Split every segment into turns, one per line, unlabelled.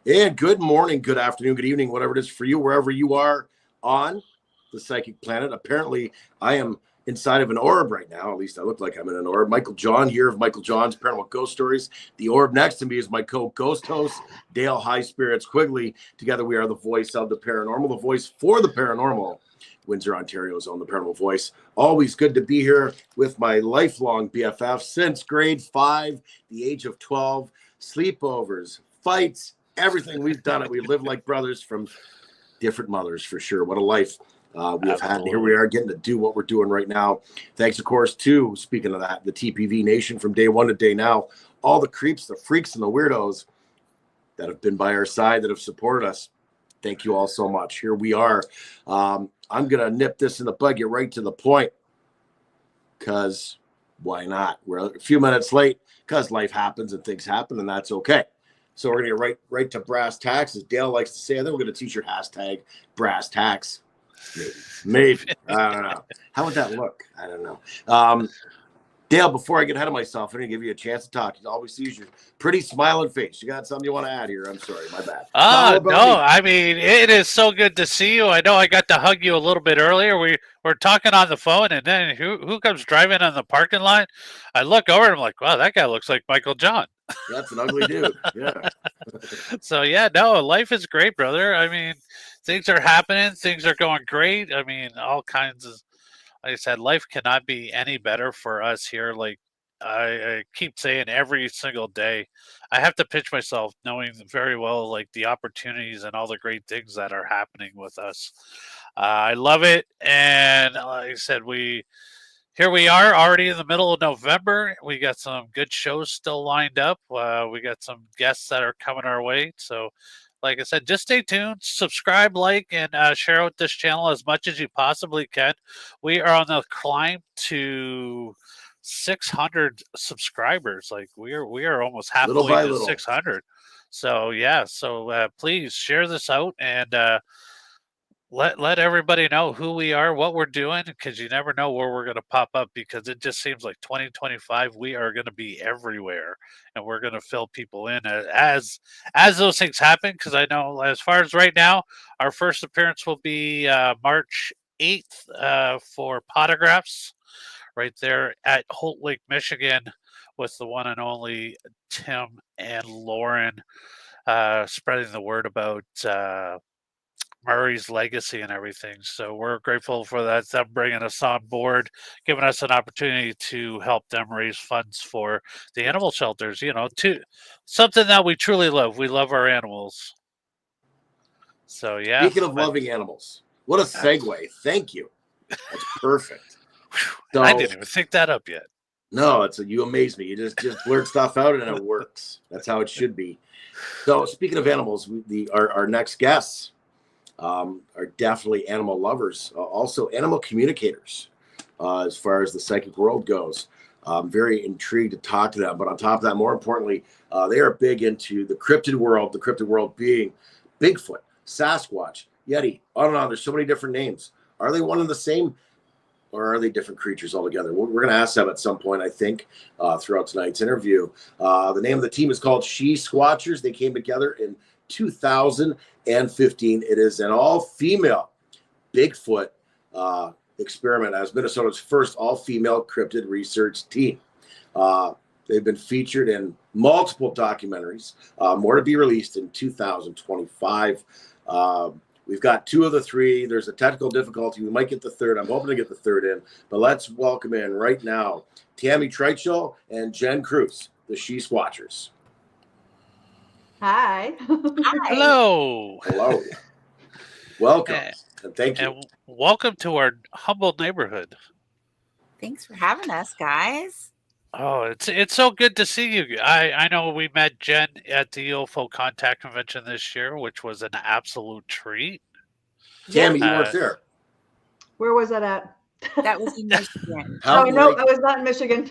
And good morning, good afternoon, good evening, whatever it is for you, wherever you are on the psychic planet. Apparently, I am inside of an orb right now. At least I look like I'm in an orb. Michael John here of Michael John's Paranormal Ghost Stories. The orb next to me is my co-ghost host, Dale High Spirits Quigley. Together, we are the voice of the paranormal, the voice for the paranormal. Windsor, Ontario's own The Paranormal Voice. Always good to be here with my lifelong BFF since grade 5, the age of 12, sleepovers, fights, everything. We've done it. We live like brothers from different mothers, for sure. What a life we have had. And here we are getting to do what we're doing right now. Thanks, of course, to, speaking of that, the TPV Nation from day one to day now. All the creeps, the freaks, and the weirdos that have been by our side, that have supported us. Thank you all so much. Here we are. I'm going to nip this in the bud, get right to the point, because why not? We're a few minutes late because life happens and things happen, and that's okay. So we're going to get right to brass tacks, as Dale likes to say. I think we're going to t-shirt hashtag brass tacks. Maybe. I don't know. How would that look? I don't know. Dale, before I get ahead of myself, I'm going to give you a chance to talk. You always use your pretty smiling face. You got something you want to add here? I'm sorry, my bad.
No, I mean, it is so good to see you. I know I got to hug you a little bit earlier. We were talking on the phone, and then who comes driving on the parking lot? I look over and I'm like, wow, that guy looks like Michael John.
That's an ugly dude. Yeah.
So, yeah, no, life is great, brother. I mean, things are happening. Things are going great. I mean, all kinds of, like I said, life cannot be any better for us here. Like I keep saying every single day, I have to pitch myself knowing very well, like the opportunities and all the great things that are happening with us. I love it. And like I said, here we are already in the middle of November. We got some good shows still lined up. We got some guests that are coming our way. So, like I said, just stay tuned, subscribe, like, and share out this channel as much as you possibly can. We are on the climb to 600 subscribers. Like we are almost halfway to 600. So yeah, so please share this out and let everybody know who we are, what we're doing, because you never know where we're going to pop up, because it just seems like 2025 we are going to be everywhere, and we're going to fill people in as those things happen. Because I know, as far as right now, our first appearance will be March 8th for Potographs, right there at Holt Lake, Michigan, with the one and only Tim and Lauren spreading the word about Murray's legacy and everything. So we're grateful for that, them bringing us on board, giving us an opportunity to help them raise funds for the animal shelters, to something that we truly love. We love our animals. So yeah.
Speaking of loving animals, what a segue. Thank you. That's perfect.
So, I didn't even think that up yet.
No, you amaze me. You just blurt stuff out and it works. That's how it should be. So speaking of animals, our next guests are definitely animal lovers, also animal communicators, as far as the psychic world goes. I'm very intrigued to talk to them. But on top of that, more importantly, they are big into the cryptid world being Bigfoot, Sasquatch, Yeti, on and on. There's so many different names. Are they one and the same, or are they different creatures altogether? We're going to ask them at some point, I think, throughout tonight's interview. The name of the team is called She-Squatchers. They came together in 2015. It is an all-female Bigfoot experiment as Minnesota's first all-female cryptid research team. They've been featured in multiple documentaries, more to be released in 2025. We've got two of the three. There's a technical difficulty. We might get the third. I'm hoping to get the third in. But let's welcome in right now Tammy Treichel and Jena Kruse, the She-Squatchers.
Hi.
Hello.
Hello. Welcome. And thank you.
And welcome to our humble neighborhood.
Thanks for having us, guys.
Oh, it's so good to see you. I know we met Jen at the UFO Contact Convention this year, which was an absolute treat.
Tammy, you weren't there.
Where was that at?
That was in Michigan.
Oh, no, I was not in Michigan.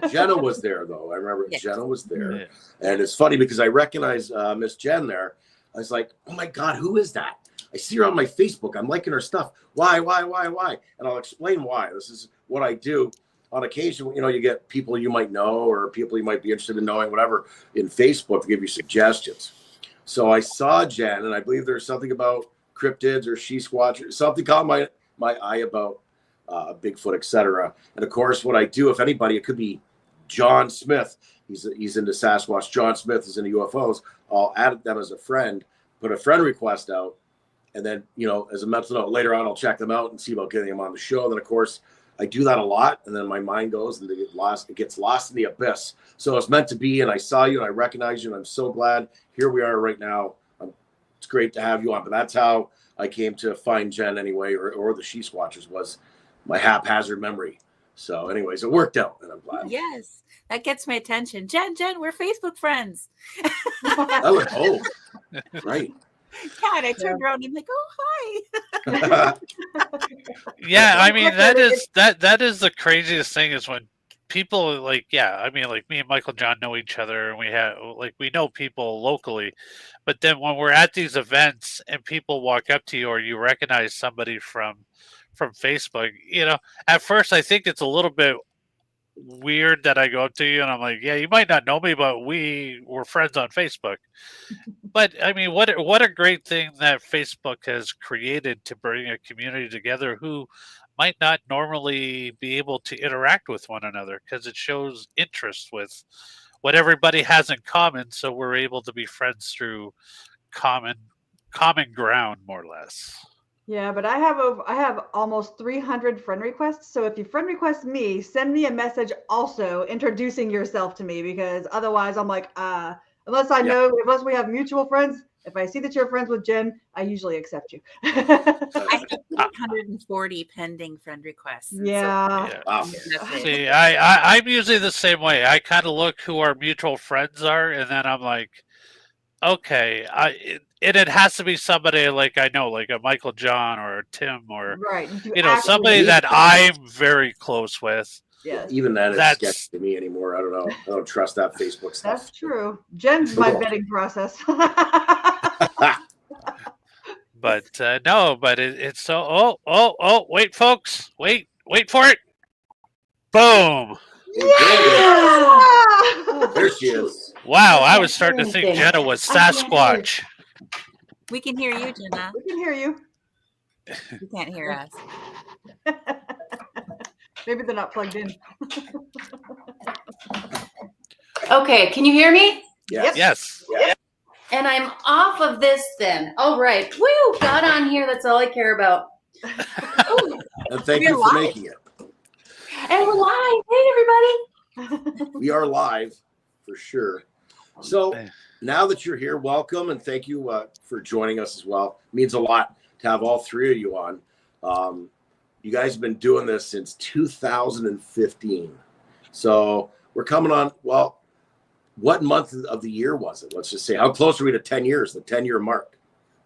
Jenna was there, though. I remember
Yes.
Jenna was there.
Yeah.
And it's funny because I recognize Miss Jen there. I was like, oh my God, who is that? I see her on my Facebook. I'm liking her stuff. Why? And I'll explain why. This is what I do. On occasion, you get people you might know or people you might be interested in knowing, whatever, in Facebook to give you suggestions. So I saw Jen, and I believe there's something about cryptids or She-Squatchers. Something caught my eye about Bigfoot, etc. And of course, what I do, if anybody, it could be John Smith. He's into Sasquatch. John Smith is into UFOs. I'll add them as a friend, put a friend request out, and then as a mental note later on, I'll check them out and see about getting them on the show. Then of course, I do that a lot, and then my mind goes and it gets lost in the abyss. So it's meant to be, and I saw you and I recognize you, and I'm so glad here we are right now. It's great to have you on. But that's how I came to find Jen anyway, or the She-Squatchers was my haphazard memory. So anyways, it worked out, and I'm glad.
Yes, that gets my attention. Jen, we're Facebook friends.
I look old. Right.
Yeah, and I turned around and I'm like, oh, hi.
Yeah, I mean that is the craziest thing is when people like me and Michael John know each other and we know people locally, but then when we're at these events and people walk up to you or you recognize somebody from Facebook, at first I think it's a little bit weird that I go up to you and I'm like, yeah, you might not know me, but we were friends on Facebook. But I mean, what a great thing that Facebook has created to bring a community together who might not normally be able to interact with one another because it shows interest with what everybody has in common. So we're able to be friends through common ground, more or less.
Yeah, but I have almost 300 friend requests. So if you friend request me, send me a message also introducing yourself to me, because otherwise I'm like, unless we have mutual friends, if I see that you're friends with Jen, I usually accept you.
I have 140 pending friend requests.
Yeah.
So
Wow.
See, I'm usually the same way. I kind of look who our mutual friends are, and then I'm like, okay, and it has to be somebody like I know, like a Michael John or a Tim or
Right.
somebody that I'm very close with.
Yes.
Even that is sketchy to me anymore. I don't know. I don't trust that Facebook stuff.
That's true. Jen's my vetting process.
But no, but it's so. Oh! Wait, folks! Wait for it! Boom!
Yeah!
There she is.
Wow, I was starting to think Jena was Sasquatch.
we can hear you, Jena.
We can hear you.
You can't hear us.
Maybe they're not plugged in.
Okay, can you hear me?
Yes.
Yes.
Yeah.
And I'm off of this then. All right. Woo! Got on here. That's all I care about. Ooh,
And thank you for making it.
and we're live. Hey, everybody.
We are live for sure. So now that you're here, welcome and thank you for joining us as well. It means a lot to have all three of you on. You guys have been doing this since 2015. So we're coming on, well, what month of the year was it? Let's just say, how close are we to 10 years, the 10-year mark?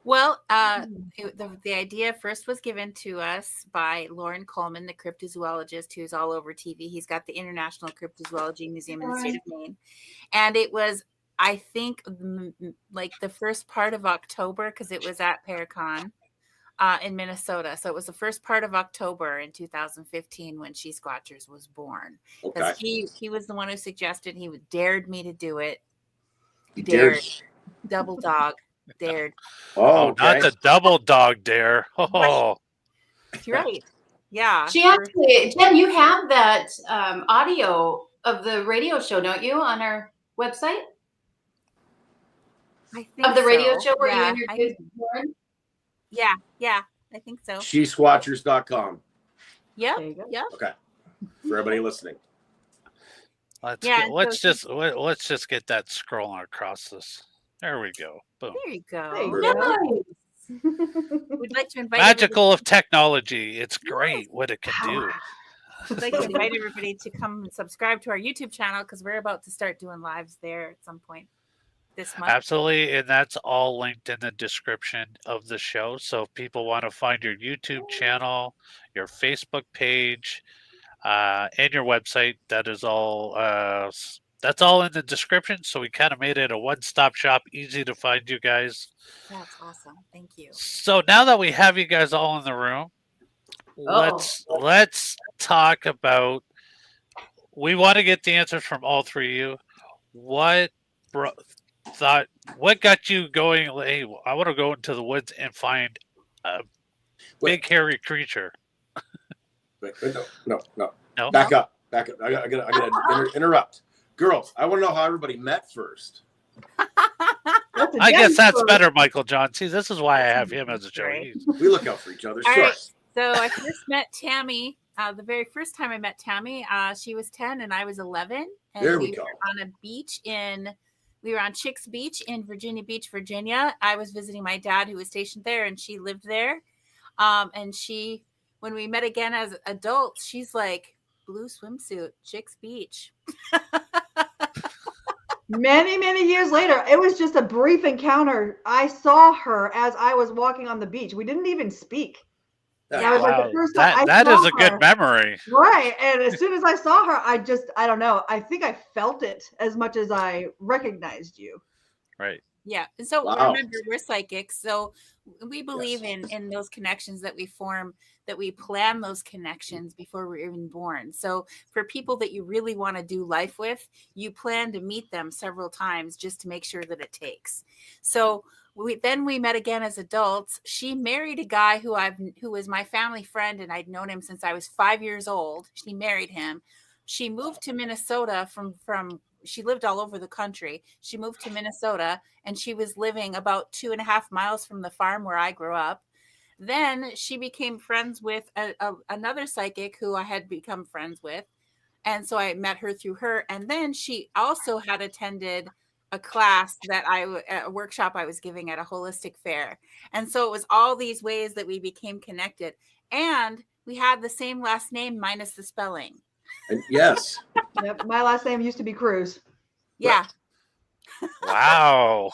Well, the idea first was given to us by Lauren Coleman, the cryptozoologist who's all over TV. He's got the International Cryptozoology Museum in the state of Maine. And it was, I think, like the first part of October, because it was at Paracon in Minnesota. So it was the first part of October in 2015 when She-Squatchers was born. Because he was the one who suggested, he dared me to do it.
He dared.
Double dog. Dared.
Oh, not the double dog dare. Oh,
You're right. Yeah.
She actually, Jen, you have that audio of the radio show, don't you, on our website?
I think
Of the radio
so.
show where
Yeah,
you introduced Lauren?
Yeah, I think so.
She-Squatchers.com.
Yep.
There you go.
Yep.
Okay. For everybody listening.
let's just get that scrolling across this. There we go. Boom.
There you go.
There you go.
Nice.
We'd like to invite
Magical of technology. It's great what it can do.
We'd like to invite everybody to come and subscribe to our YouTube channel because we're about to start doing lives there at some point this month.
Absolutely, and that's all linked in the description of the show. So if people want to find your YouTube channel, your Facebook page, and your website, that is all. That's all in the description. So we kind of made it a one-stop shop, easy to find you guys.
That's awesome. Thank you.
So now that we have you guys all in the room, let's talk about. We want to get the answers from all three of you. What got you going? Hey, I want to go into the woods and find a big hairy creature.
Wait, no. Back up. I gotta interrupt. Girls, I want to know how everybody met first.
I guess that's better, Michael John. See, this is why I have him as a joke.
We look out for each other.
All
Sure.
right. So I first met Tammy. The very first time I met Tammy, she was 10 and I was 11. And
There we go.
were on a beach we were on Chicks Beach in Virginia Beach, Virginia. I was visiting my dad who was stationed there and she lived there. And when we met again as adults, she's like, blue swimsuit, Chicks Beach.
Many, many years later, it was just a brief encounter. I saw her as I was walking on the beach. We didn't even speak. That was like the first time
that is a good memory.
Right. And as soon as I saw her, I don't know. I think I felt it as much as I recognized you.
Right.
Yeah. So remember, we're psychics. So we believe in those connections that we form, that we plan those connections before we're even born. So for people that you really want to do life with, you plan to meet them several times just to make sure that it takes. So we met again as adults. She married a guy who was my family friend, and I'd known him since I was 5 years old. She married him. She moved to Minnesota from she lived all over the country. She moved to Minnesota and she was living about 2.5 miles from the farm where I grew up. Then she became friends with another psychic who I had become friends with. And so I met her through her. And then she also had attended a class a workshop I was giving at a holistic fair. And so it was all these ways that we became connected. And we had the same last name minus the spelling.
And yes.
Yep, my last name used to be Kruse.
Yeah.
Wow.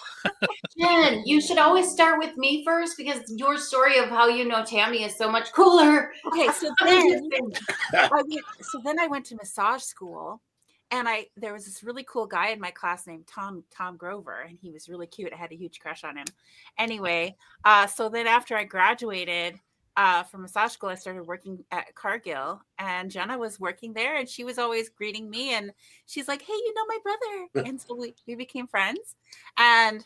Jen, you should always start with me first because your story of how you know Tammy is so much cooler.
Okay, so then I went to massage school. And there was this really cool guy in my class named Tom Grover, and he was really cute. I had a huge crush on him. Anyway, so then after I graduated from massage school, I started working at Cargill, and Jena was working there, and she was always greeting me, and she's like, "Hey, you know my brother," and so we became friends, and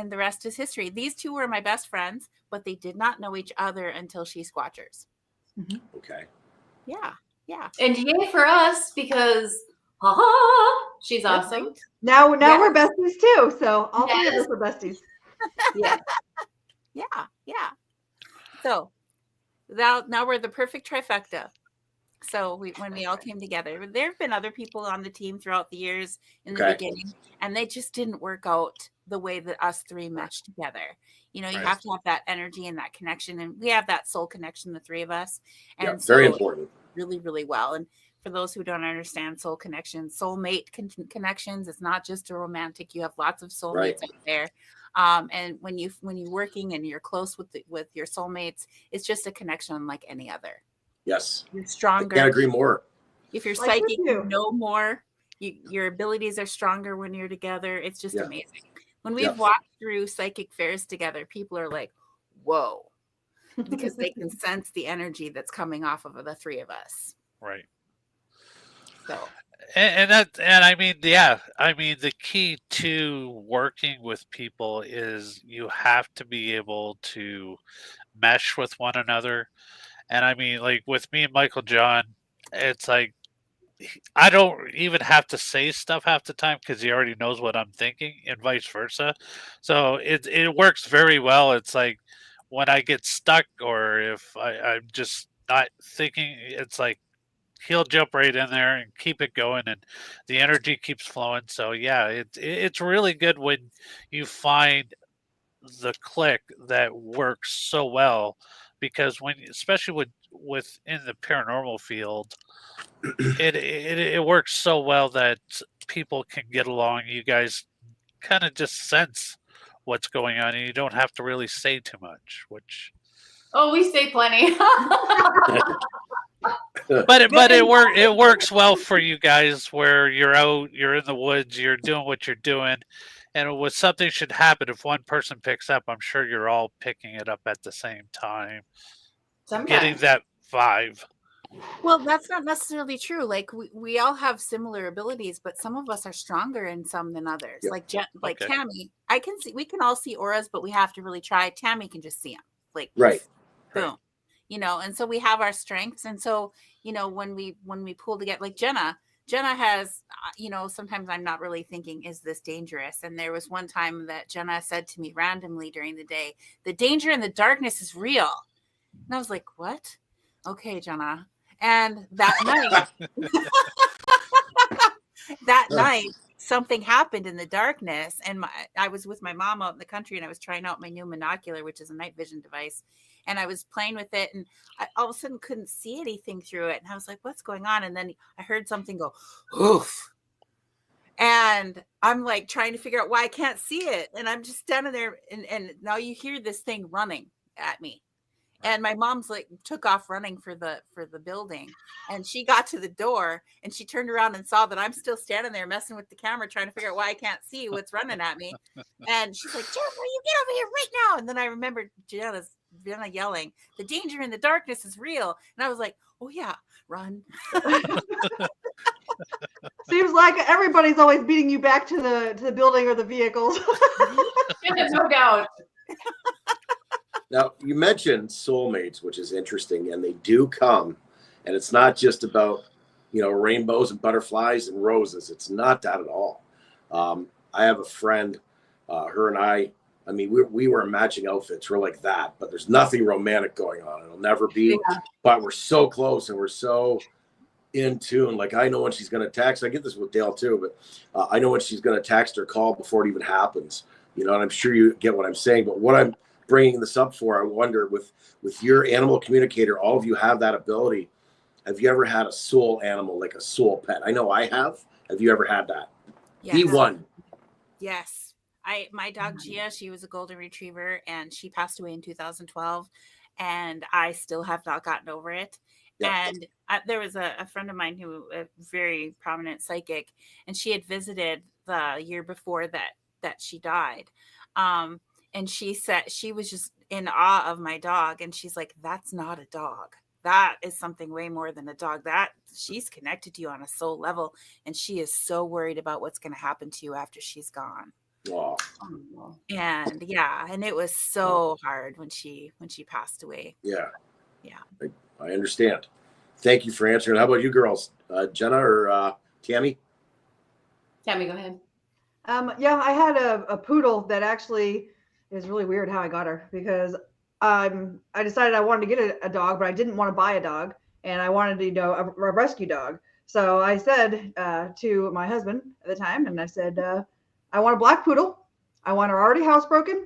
the rest is history. These two were my best friends, but they did not know each other until She-Squatchers.
Mm-hmm.
Okay.
Yeah.
And yay for us because. She's awesome.
Now we're besties too. So all three of us are besties.
Yeah. So now we're the perfect trifecta. So when we all came together, there have been other people on the team throughout the years in the beginning, and they just didn't work out the way that us three meshed together. You know, you have to have that energy and that connection, and we have that soul connection, the three of us, and
very important.
Really, really well. And for those who don't understand soul connections, soulmate connections, it's not just a romantic. You have lots of soulmates out there. And when you're working and you're close with your soulmates, it's just a connection unlike any other.
Yes.
You're stronger.
I can't agree more.
If you're psychic, you know more. Your abilities are stronger when you're together. It's just amazing. When we've walked through psychic fairs together, people are like, whoa, because they can sense the energy that's coming off of the three of us.
Right.
So.
And I mean, the key to working with people is you have to be able to mesh with one another. And I mean, like with me and Michael John, it's like I don't even have to say stuff half the time because he already knows what I'm thinking, and vice versa. So it works very well. It's like when I get stuck or if I'm just not thinking, it's like he'll jump right in there and keep it going, and the energy keeps flowing. So yeah, it's really good when you find the click that works so well, because when, especially within the paranormal field, it works so well that people can get along. You guys kind of just sense what's going on, and you don't have to really say too much. Which,
Oh, we say plenty.
but it works well for you guys, where you're out, you're in the woods, you're doing what you're doing, and when something should happen, if one person picks up, I'm sure you're all picking it up at the same time, getting
Sometimes.
that vibe.
Well, that's not necessarily true. Like we all have similar abilities, but some of us are stronger in some than others.
Yeah.
Like
Okay.
Tammy, I can see, we can all see auras, but we have to really try. Tammy can just see them. Like
Right.
boom. You know, and so we have our strengths. And so, you know, when we pull together, like Jena has, you know, sometimes I'm not really thinking, is this dangerous? And there was one time that Jena said to me randomly during the day, the danger in the darkness is real. And I was like, what? Okay, Jena. And that night, something happened in the darkness, and I was with my mom out in the country, and I was trying out my new monocular, which is a night vision device, and I was playing with it, and I all of a sudden couldn't see anything through it, and I was like, what's going on? And then I heard something go, oof. And I'm like trying to figure out why I can't see it, and I'm just standing there, and now you hear this thing running at me. And my mom's like took off running for the building, and she got to the door, and she turned around and saw that I'm still standing there messing with the camera, trying to figure out why I can't see what's running at me. And she's like, Jennifer, you get over here right now. And then I remembered Jena yelling, the danger in the darkness is real. And I was like, oh yeah, run.
Seems like everybody's always beating you back to the building or the vehicles.
No doubt.
Now, you mentioned soulmates, which is interesting, and they do come, and it's not just about, you know, rainbows and butterflies and roses. It's not that at all. I have a friend, her and I mean, we were matching outfits. We're like that, but there's nothing romantic going on. It'll never be, but we're so close and we're so in tune. Like, I know when she's going to text. I get this with Dale too, but I know when she's going to text or call before it even happens, you know, and I'm sure you get what I'm saying, but what I'm bringing this up for, I wonder, with your animal communicator, all of you have that ability. Have you ever had a soul animal, like a soul pet? I know I have. Have you ever had that?
Yes.
He won.
Yes. My dog Gia, she was a golden retriever, and she passed away in 2012, and I still have not gotten over it. Yeah. And there was a friend of mine who, a very prominent psychic, and she had visited the year before that she died. And she said she was just in awe of my dog. And she's like, that's not a dog. That is something way more than a dog. That she's connected to you on a soul level. And she is so worried about what's going to happen to you after she's gone.
Oh.
And yeah, and it was so hard when she passed away.
Yeah.
Yeah.
I understand. Thank you for answering. How about you girls? Jena or Tammy?
Tammy, go ahead.
Yeah, I had a poodle that actually is really weird how I got her, because I decided I wanted to get a dog, but I didn't want to buy a dog, and I wanted to, you know, a rescue dog. So I said to my husband at the time, and I said, I want a black poodle. I want her already housebroken,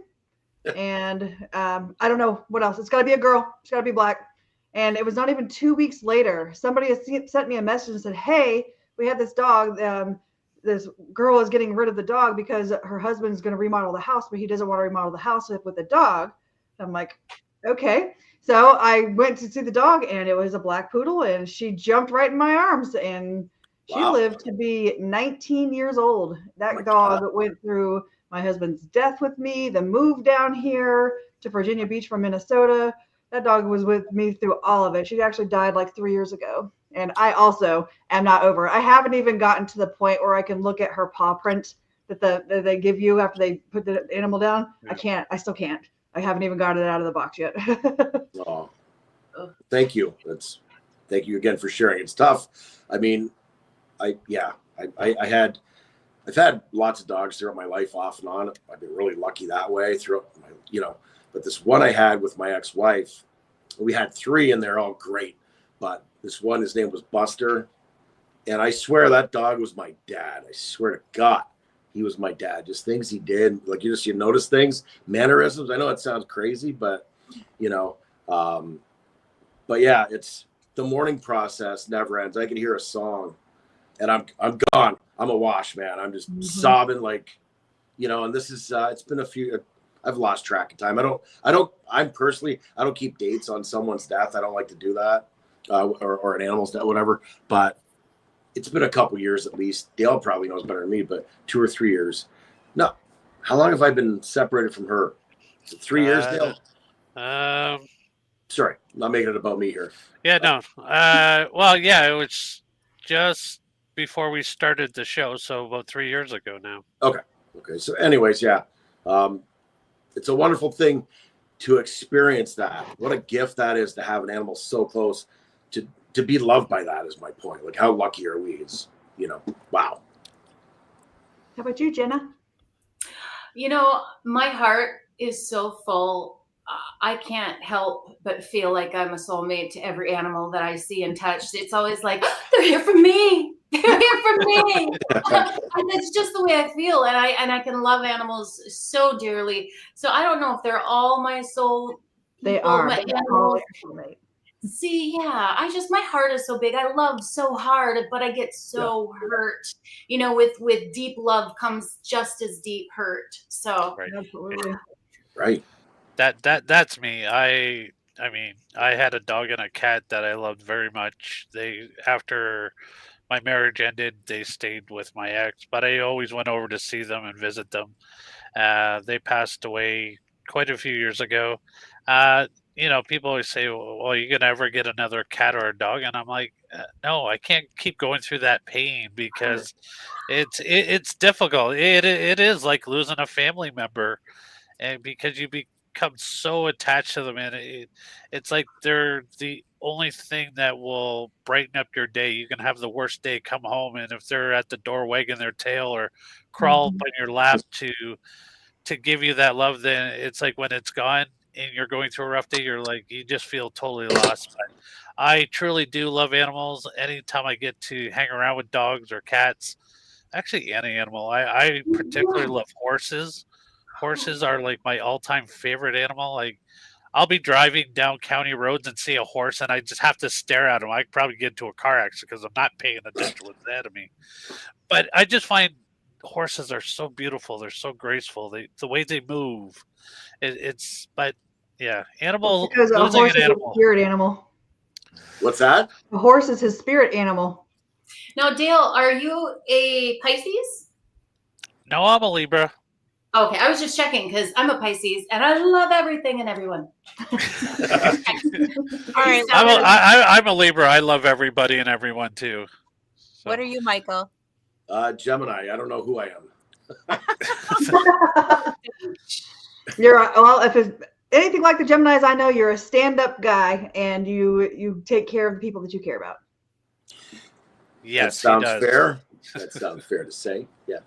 and I don't know what else. It's got to be a girl. It's got to be black. And it was not even 2 weeks later, somebody has sent me a message and said, hey, we have this dog. This girl is getting rid of the dog because her husband's going to remodel the house, but he doesn't want to remodel the house with a dog. I'm like, okay. So I went to see the dog, and it was a black poodle, and she jumped right in my arms, and she lived to be 19 years old. That dog went through my husband's death with me, the move down here to Virginia Beach from Minnesota. That dog was with me through all of it. She actually died like 3 years ago. And I also am not over. I haven't even gotten to the point where I can look at her paw print that they give you after they put the animal down. Yeah. I still can't. I haven't even got it out of the box yet.
Oh, thank you. Thank you again for sharing. It's tough. I mean, I've had lots of dogs throughout my life, off and on. I've been really lucky that way throughout my, you know, but this one I had with my ex-wife, we had 3 and they're all great. But this one, his name was Buster. And I swear that dog was my dad. I swear to God. he was my dad. Just things he did, like you notice things, mannerisms. I know it sounds crazy, but but yeah, it's the mourning process never ends. I can hear a song, and I'm gone. I'm a wash, man. I'm just sobbing, like, And this is it's been a few. I've lost track of time. I don't keep dates on someone's death. I don't like to do that, or an animal's death, whatever. But it's been a couple years at least. Dale probably knows better than me, but 2 or 3 years. No, how long have I been separated from her? Is it 3 years, Dale? Sorry, I'm not making it about me here.
Yeah, no. Well, yeah, it was just before we started the show, so about 3 years ago now.
Okay. So, anyways, yeah, it's a wonderful thing to experience that. What a gift that is to have an animal so close to be loved by that. Is my point. Like, how lucky are we? Is wow.
How about you, Jena?
My heart is so full. I can't help but feel like I'm a soulmate to every animal that I see and touch. It's always like, they're here for me. They're here for me. And it's just the way I feel. And I can love animals so dearly. So I don't know if they're all my soul.
They are.
My animals. See, yeah, my heart is so big. I love so hard, but I get so hurt. With deep love comes just as deep hurt. So
Absolutely.
Right.
That's me. I mean, I had a dog and a cat that I loved very much. After my marriage ended, they stayed with my ex, but I always went over to see them and visit them. They passed away quite a few years ago. People always say, well, you can ever get another cat or a dog? And I'm like, no, I can't keep going through that pain because it's difficult. It is like losing a family member, and because you become so attached to them, and it's like they're the only thing that will brighten up your day. You can have the worst day, come home, and if they're at the door wagging their tail or crawl up on your lap to give you that love, then it's like when it's gone and you're going through a rough day, you just feel totally lost. But I truly do love animals. Anytime I get to hang around with dogs or cats, actually any animal, I particularly love horses. Horses are like my all-time favorite animal. Like, I'll be driving down county roads and see a horse, and I just have to stare at him. I could probably get into a car accident because I'm not paying attention to what's ahead of me. But I just find horses are so beautiful. They're so graceful. The way they move, but yeah, animal.
Because a horse is a spirit animal.
What's that?
A horse is his spirit animal.
Now, Dale, are you a Pisces?
No, I'm a Libra.
Okay, I was just checking because I'm a Pisces and I love everything and everyone.
All right.
I'm a Libra. I love everybody and everyone too. So.
What are you, Michael?
Gemini. I don't know who I am.
If it's anything like the Geminis I know, you're a stand-up guy and you take care of the people that you care about.
Yes,
that sounds fair. That sounds fair to say. Yeah.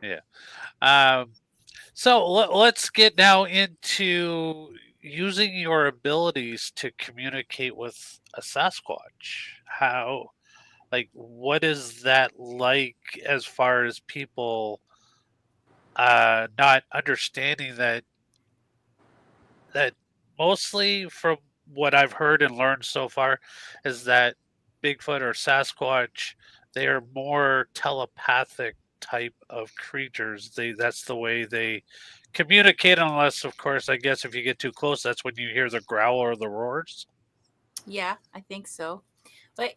Yeah. So let's get now into using your abilities to communicate with a Sasquatch. What is that like as far as people not understanding that mostly from what I've heard and learned so far is that Bigfoot or Sasquatch, they are more telepathic type of creatures. That's the way they communicate, unless, of course, I guess if you get too close, that's when you hear the growl or the roars.
Yeah, I think so. But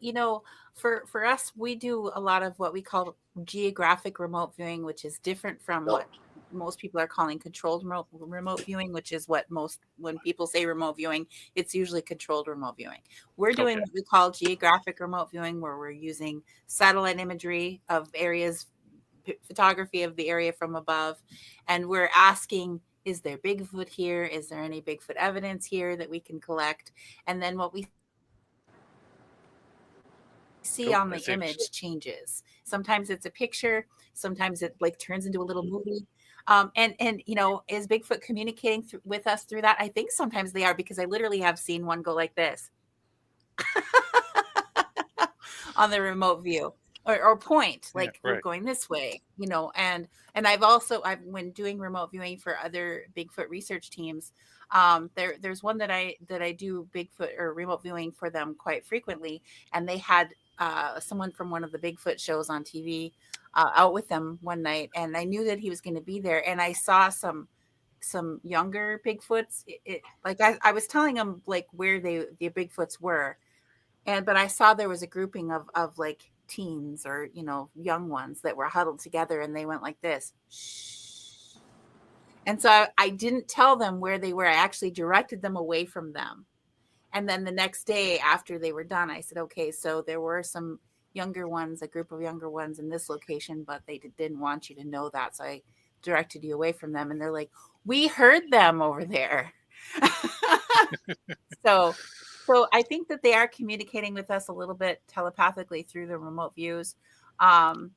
for us, we do a lot of what we call geographic remote viewing, which is different from what most people are calling controlled remote viewing, which is when people say remote viewing, it's usually controlled remote viewing. We're doing what we call geographic remote viewing, where we're using satellite imagery of areas, photography of the area from above, and we're asking, is there Bigfoot here? Is there any Bigfoot evidence here that we can collect? And then what we see on the image changes. Sometimes it's a picture, sometimes it turns into a little movie. And is Bigfoot communicating with us through that? I think sometimes they are, because I literally have seen one go like this on the remote view. or point, like
Yeah,
we're
right.
going this way, and I've when doing remote viewing for other Bigfoot research teams, there's one that I do Bigfoot or remote viewing for them quite frequently, and they had someone from one of the Bigfoot shows on TV out with them one night, and I knew that he was going to be there, and I saw some younger Bigfoots. Like I was telling them like where the Bigfoots were, but I saw there was a grouping of like teens or young ones that were huddled together, and they went like this. Shh. And so I didn't tell them where they were. I actually directed them away from them. And then the next day after they were done, I said, okay, so there were some younger ones, a group of younger ones in this location, but they didn't want you to know that. So I directed you away from them. And they're like, we heard them over there. So I think that they are communicating with us a little bit telepathically through the remote views. And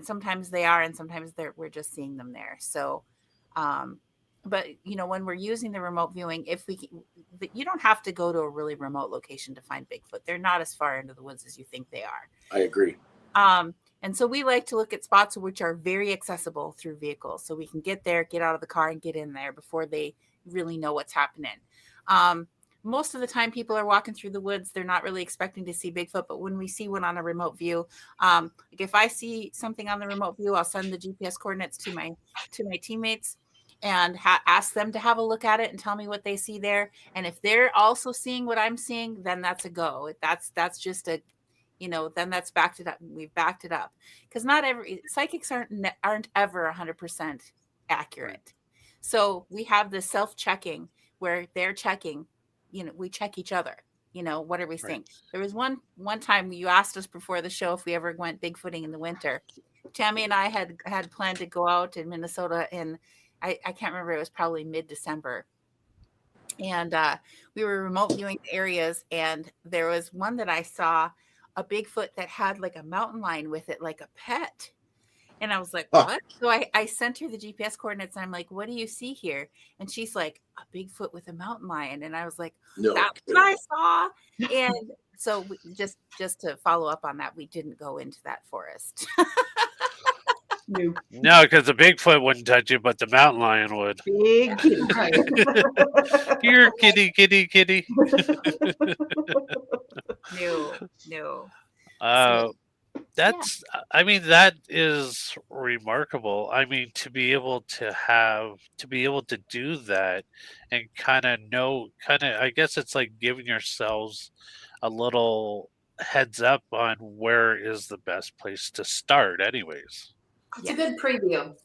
sometimes they are, and sometimes we're just seeing them there. So, but when we're using the remote viewing, you don't have to go to a really remote location to find Bigfoot. They're not as far into the woods as you think they are.
I agree.
And so we like to look at spots which are very accessible through vehicles, so we can get there, get out of the car, and get in there before they really know what's happening. Most of the time people are walking through the woods, they're not really expecting to see Bigfoot, but when we see one on a remote view, like if I see something on the remote view, I'll send the GPS coordinates to my teammates and ask them to have a look at it and tell me what they see there. And if they're also seeing what I'm seeing, then that's a go. That's just a, then that's backed it up. We've backed it up, because not every psychics aren't ever 100% accurate. So we have this self-checking where they're checking, we check each other, what are we seeing? Right. There was one time you asked us before the show if we ever went Bigfooting in the winter. Tammy and I had planned to go out in Minnesota in, I can't remember, it was probably mid-December. And we were remote viewing areas, and there was one that I saw, a Bigfoot that had like a mountain lion with it, like a pet. And I was like, what? So I sent her the GPS coordinates, and I'm like, what do you see here? And she's like, a Bigfoot with a mountain lion. And I was like, that's what I saw. And so just to follow up on that, we didn't go into that forest.
No, because the Bigfoot wouldn't touch you, but the mountain lion would.
Big kitty.
Here, kitty.
No.
That's, I mean, that is remarkable. I mean, to be able to do that and I guess it's like giving yourselves a little heads up on where is the best place to start anyways.
It's a good preview.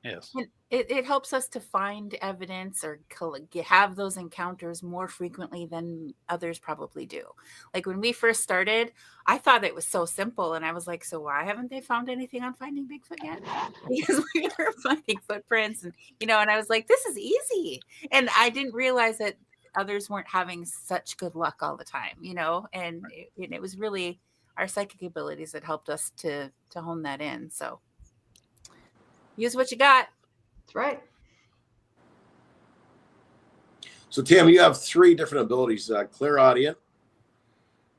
Yes.
And it helps us to find evidence or have those encounters more frequently than others probably do. Like when we first started, I thought it was so simple. And I was like, so why haven't they found anything on finding Bigfoot yet? Because we were finding footprints and I was like, this is easy. And I didn't realize that others weren't having such good luck all the time, and it was really our psychic abilities that helped us to hone that in. So use what you got.
That's right.
So, Tammy, you have 3 different abilities: clairaudient,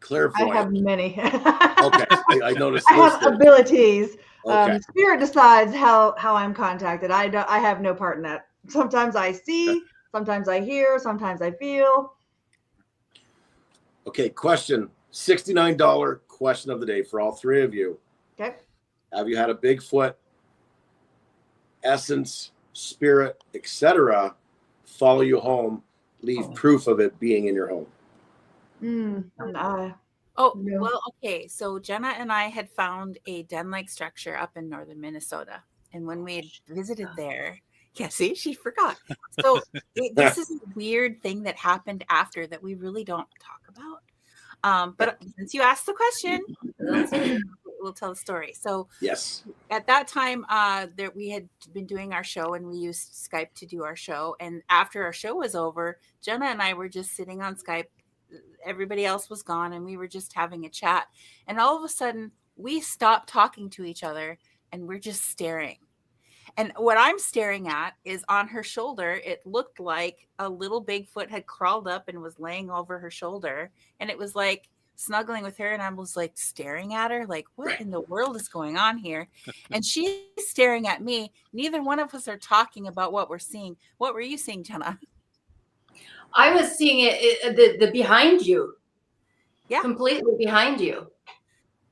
clairvoyant.
I have many.
Okay, I noticed.
I have abilities.
Okay.
Spirit decides how I'm contacted. I have no part in that. Sometimes I see, sometimes I hear, sometimes I feel.
Okay, question. $69 question of the day for all 3 of you.
Okay.
Have you had a Bigfoot, essence, spirit, etc., follow you home, leave proof of it being in your home?
No.
Well, okay. So Jena and I had found a den-like structure up in northern Minnesota, and when we had visited there, see, she forgot. So this is a weird thing that happened after that we really don't talk about. But since you asked the question, we'll tell the story. So
yes,
at that time, we had been doing our show, and we used Skype to do our show. And after our show was over, Jena and I were just sitting on Skype. Everybody else was gone, and we were just having a chat. And all of a sudden, we stopped talking to each other, and we're just staring. And what I'm staring at is on her shoulder. It looked like a little Bigfoot had crawled up and was laying over her shoulder. And it was like snuggling with her, and I was like staring at her, like, what in the world is going on here? And she's staring at me. Neither one of us are talking about what we're seeing. What were you seeing, Jena?
I was seeing the behind you.
Yeah.
Completely behind you.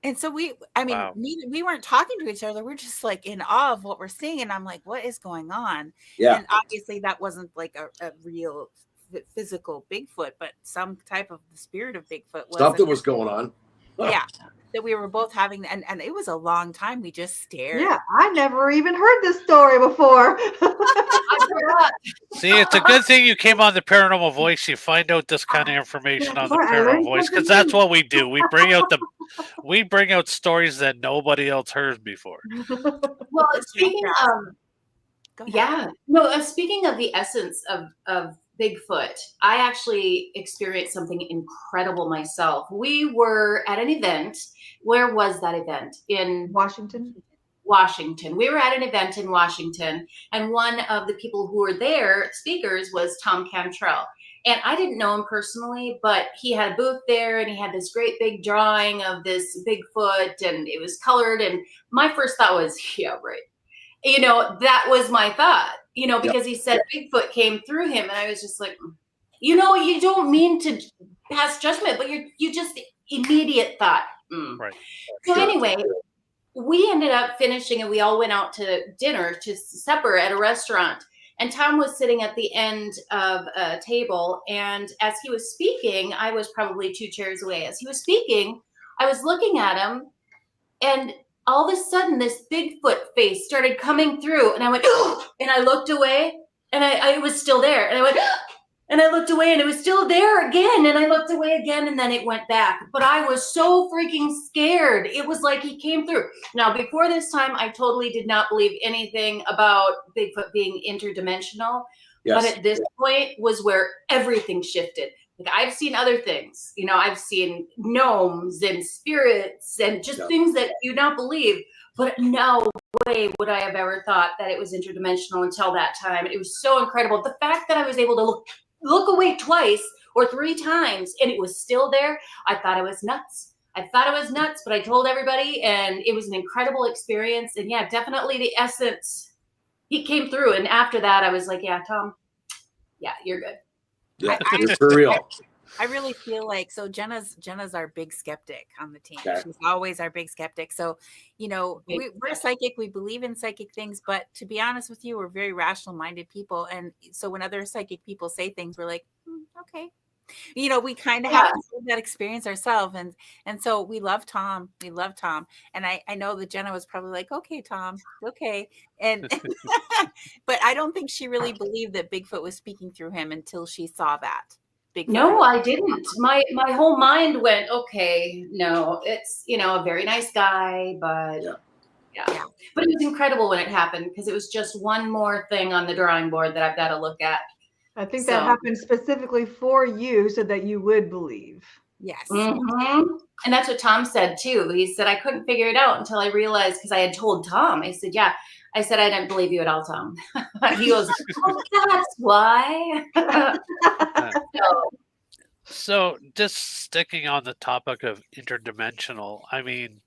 And so we weren't talking to each other. We're just like in awe of what we're seeing. And I'm like, what is going on?
Yeah.
And obviously that wasn't like a real physical Bigfoot, but some type of the spirit of Bigfoot was
Stuff that was going on.
Yeah. That we were both having, and it was a long time. We just stared.
Yeah, I never even heard this story before.
I forgot.
See, it's a good thing you came on the Paranormal Voice. You find out this kind of information on the Paranormal Voice, because that's what we do. We bring out stories that nobody else heard before.
Well, speaking speaking of the essence of Bigfoot, I actually experienced something incredible myself. We were at an event. Where was that event? In
Washington.
We were at an event in Washington, and one of the people who were there, speakers, was Tom Cantrell. And I didn't know him personally, but he had a booth there, and he had this great big drawing of this Bigfoot, and it was colored. And my first thought was, yeah, right. That was my thought, because he said Bigfoot came through him, and I was just like, you don't mean to pass judgment, but you just immediate thought.
Right.
So anyway, we ended up finishing, and we all went out to dinner, to supper at a restaurant. And Tom was sitting at the end of a table, and as he was speaking, I was probably 2 chairs away. As he was speaking, I was looking at him, and all of a sudden, this Bigfoot face started coming through, and I went, and I looked away, and it was still there, and I went, and I looked away, and it was still there again, and I looked away again, and then it went back. But I was so freaking scared. It was like he came through. Now, before this time, I totally did not believe anything about Bigfoot being interdimensional.
Yes.
But at this point was where everything shifted. Like, I've seen other things, I've seen gnomes and spirits and just things that you not believe, but no way would I have ever thought that it was interdimensional until that time. It was so incredible. The fact that I was able to look away twice or 3 times and it was still there, I thought it was nuts. But I told everybody, and it was an incredible experience. And yeah, definitely the essence, he came through. And after that, I was like, yeah, Tom, yeah, you're good.
Yeah, you're for real.
I really feel like, so Jena's our big skeptic on the team.
Okay.
She's always our big skeptic. So, we're psychic. We believe in psychic things, but to be honest with you, we're very rational minded people. And so when other psychic people say things, we're like, okay. We kind of have to have that experience ourselves. And so we love Tom. And I know that Jena was probably like, okay, Tom, okay. And, but I don't think she really believed that Bigfoot was speaking through him until she saw that. Bigfoot.
No, I didn't. My whole mind went, okay, no, it's, a very nice guy, but yeah. But it was incredible when it happened, because it was just one more thing on the drawing board that I've got to look at.
I think that happened specifically for you so that you would believe.
Yes.
Mm-hmm. And that's what Tom said too. He said, I couldn't figure it out until I realized, because I had told Tom, I said, yeah. I said, I didn't believe you at all, Tom. He goes, oh, that's why.
So just sticking on the topic of interdimensional, I mean,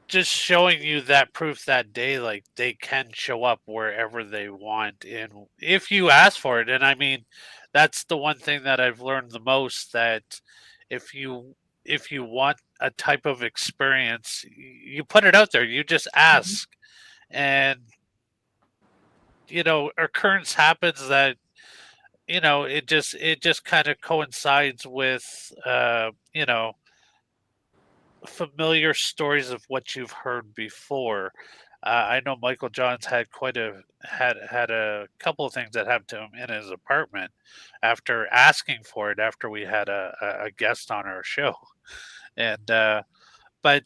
just showing you that proof that day, like, they can show up wherever they want, and if you ask for it. And I mean, that's the one thing that I've learned the most, that if you want a type of experience, you put it out there, you just ask. And occurrence happens that it just kind of coincides with familiar stories of what you've heard before. I know Michael John's had had a couple of things that happened to him in his apartment after asking for it, after we had a guest on our show. And but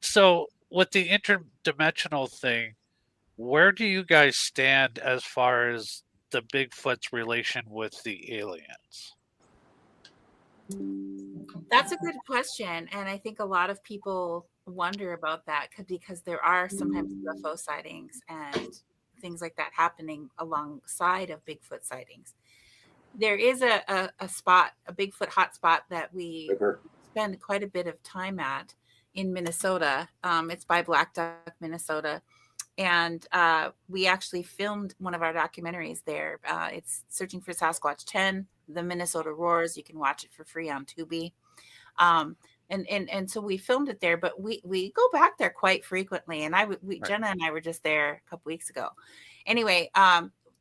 so with the interdimensional thing, where do you guys stand as far as the Bigfoot's relation with the aliens?
That's a good question. And I think a lot of people wonder about that, because there are sometimes UFO sightings and things like that happening alongside of Bigfoot sightings. There is a spot, a Bigfoot hotspot that we
Ripper.
spend quite a bit of time at in Minnesota. It's by Black Duck, Minnesota. And we actually filmed one of our documentaries there. It's Searching for Sasquatch 10, The Minnesota Roars. You can watch it for free on Tubi. And so we filmed it there, but we go back there quite frequently. And Jena and I were just there a couple weeks ago. Anyway,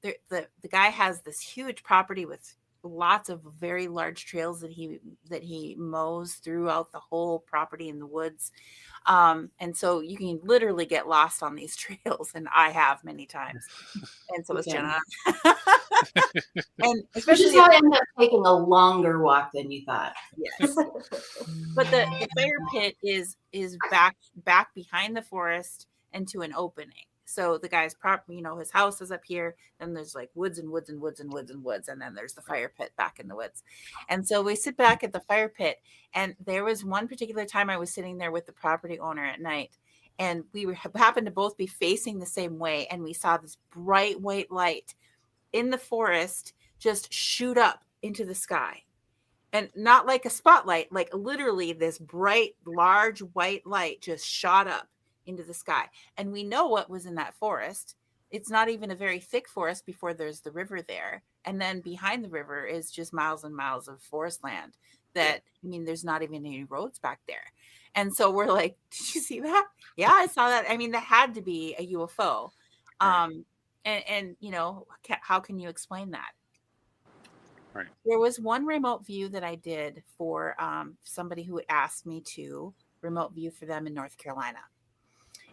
the guy has this huge property with lots of very large trails that he mows throughout the whole property in the woods. And so you can literally get lost on these trails, and I have many times. And so has Jena. And especially
how I ended up taking a longer walk than you thought.
Yes. But the fire pit is back behind the forest and to an opening. So the guy's his house is up here, then there's like woods and woods and woods and woods and woods, and then there's the fire pit back in the woods. And so we sit back at the fire pit, and there was one particular time I was sitting there with the property owner at night, and we happened to both be facing the same way, and we saw this bright white light in the forest just shoot up into the sky. And not like a spotlight, like literally this bright, large white light just shot up into the sky. And we know what was in that forest. It's not even a very thick forest before there's the river there. And then behind the river is just miles and miles of forest land that, there's not even any roads back there. And so we're like, did you see that? Yeah, I saw that. That had to be a UFO. Right. And how can you explain that?
Right.
There was one remote view that I did for somebody who asked me to remote view for them in North Carolina.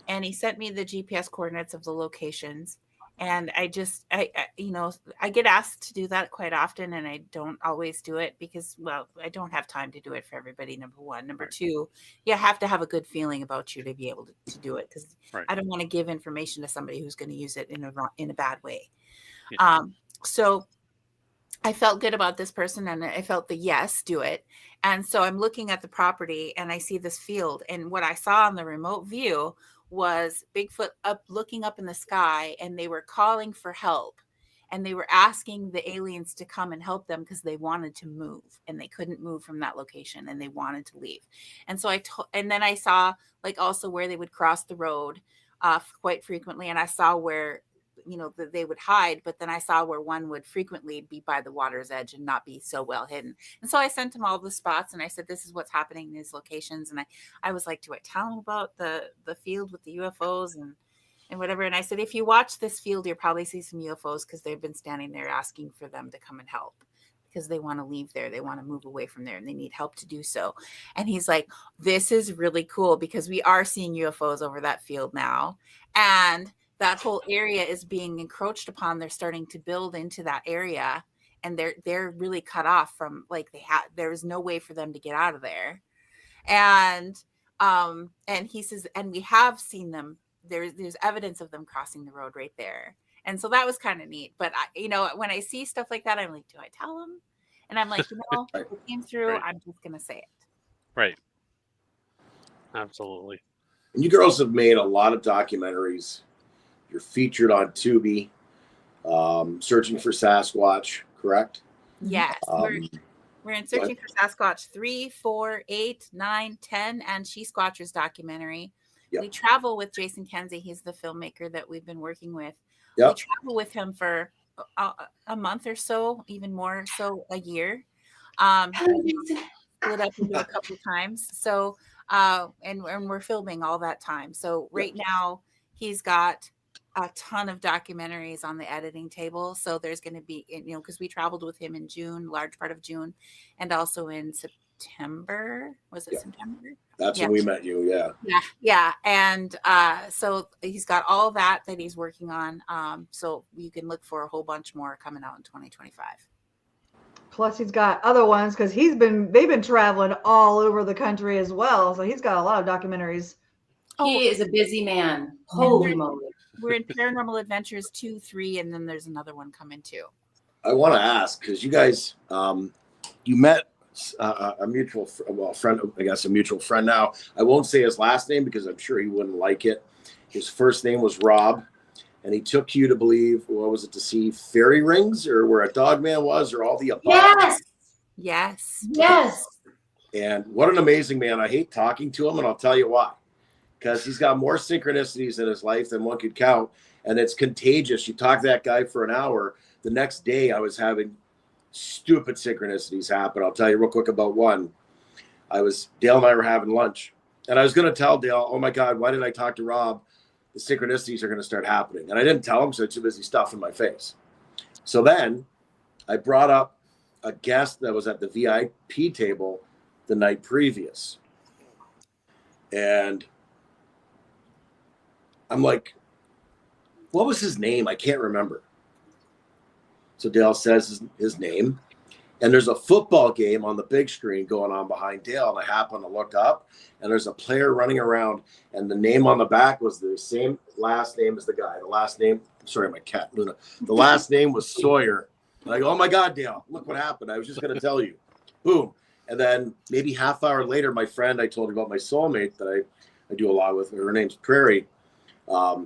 And he sent me the GPS coordinates of the locations. And I get asked to do that quite often, and I don't always do it because, I don't have time to do it for everybody, number one. Number two, you have to have a good feeling about you to be able to do it, because I don't want to give information to somebody who's going to use it in a bad way. Yeah. So I felt good about this person, and I felt the yes, do it. And so I'm looking at the property, and I see this field, and what I saw on the remote view was Bigfoot looking up in the sky, and they were calling for help, and they were asking the aliens to come and help them because they wanted to move, and they couldn't move from that location, and they wanted to leave. And so and then I saw also where they would cross the road quite frequently, and I saw where that they would hide, but then I saw where one would frequently be by the water's edge and not be so well hidden. And so I sent him all the spots, and I said, this is what's happening in these locations. And I was like, do I tell him about the field with the UFOs and whatever? And I said, if you watch this field, you'll probably see some UFOs, because they've been standing there asking for them to come and help, because they want to leave there. They want to move away from there, and they need help to do so. And he's like, this is really cool, because we are seeing UFOs over that field now. And that whole area is being encroached upon. They're starting to build into that area, and they're really cut off from there's no way for them to get out of there. And he says, and we have seen them. There's evidence of them crossing the road right there. And so that was kind of neat. But when I see stuff like that, I'm like, do I tell them? And I'm like, it came through. I'm just gonna say it.
Right. Absolutely.
And you girls have made a lot of documentaries. You're featured on Tubi, Searching for Sasquatch, correct?
Yes. We're in Searching for Sasquatch 3, 4, 8, 9, 10, and She-Squatchers documentary. Yep. We travel with Jason Kenzie. He's the filmmaker that we've been working with. Yep. We travel with him for a month or so, even more so a year. Split up into a couple of times. So, and we're filming all that time. So right now he's got a ton of documentaries on the editing table. So there's going to be, because we traveled with him in June, large part of June, and also in September. Was it September?
That's when we met you. Yeah.
Yeah. And so he's got all of that he's working on. So you can look for a whole bunch more coming out in 2025.
Plus he's got other ones, because they've been traveling all over the country as well. So he's got a lot of documentaries.
He is a busy man. Holy moly.
We're in Paranormal Adventures 2, 3, and then there's another one coming too.
I want to ask, because you guys, you met a mutual friend, I guess a mutual friend now. I won't say his last name because I'm sure he wouldn't like it. His first name was Rob, and he took you to believe, what was it, to see fairy rings or where a dog man was or all the above.
Yes.
Yes.
And what an amazing man. I hate talking to him, and I'll tell you why. Because he's got more synchronicities in his life than one could count, and it's contagious. You talk to that guy for an hour. The next day, I was having stupid synchronicities happen. I'll tell you real quick about one. Dale and I were having lunch, and I was going to tell Dale, oh my God, why did I talk to Rob? The synchronicities are going to start happening. And I didn't tell him, so it's too busy stuffing my face. So then I brought up a guest that was at the VIP table the night previous. And I'm like, what was his name? I can't remember. So Dale says his name. And there's a football game on the big screen going on behind Dale. And I happen to look up, and there's a player running around. And the name on the back was the same last name as the guy. The last name, sorry, my cat, Luna. The last name was Sawyer. And I go, oh my God, Dale, look what happened. I was just going to tell you. Boom. And then maybe half hour later, my friend, I told her about my soulmate that I do a lot with. Her name's Prairie. I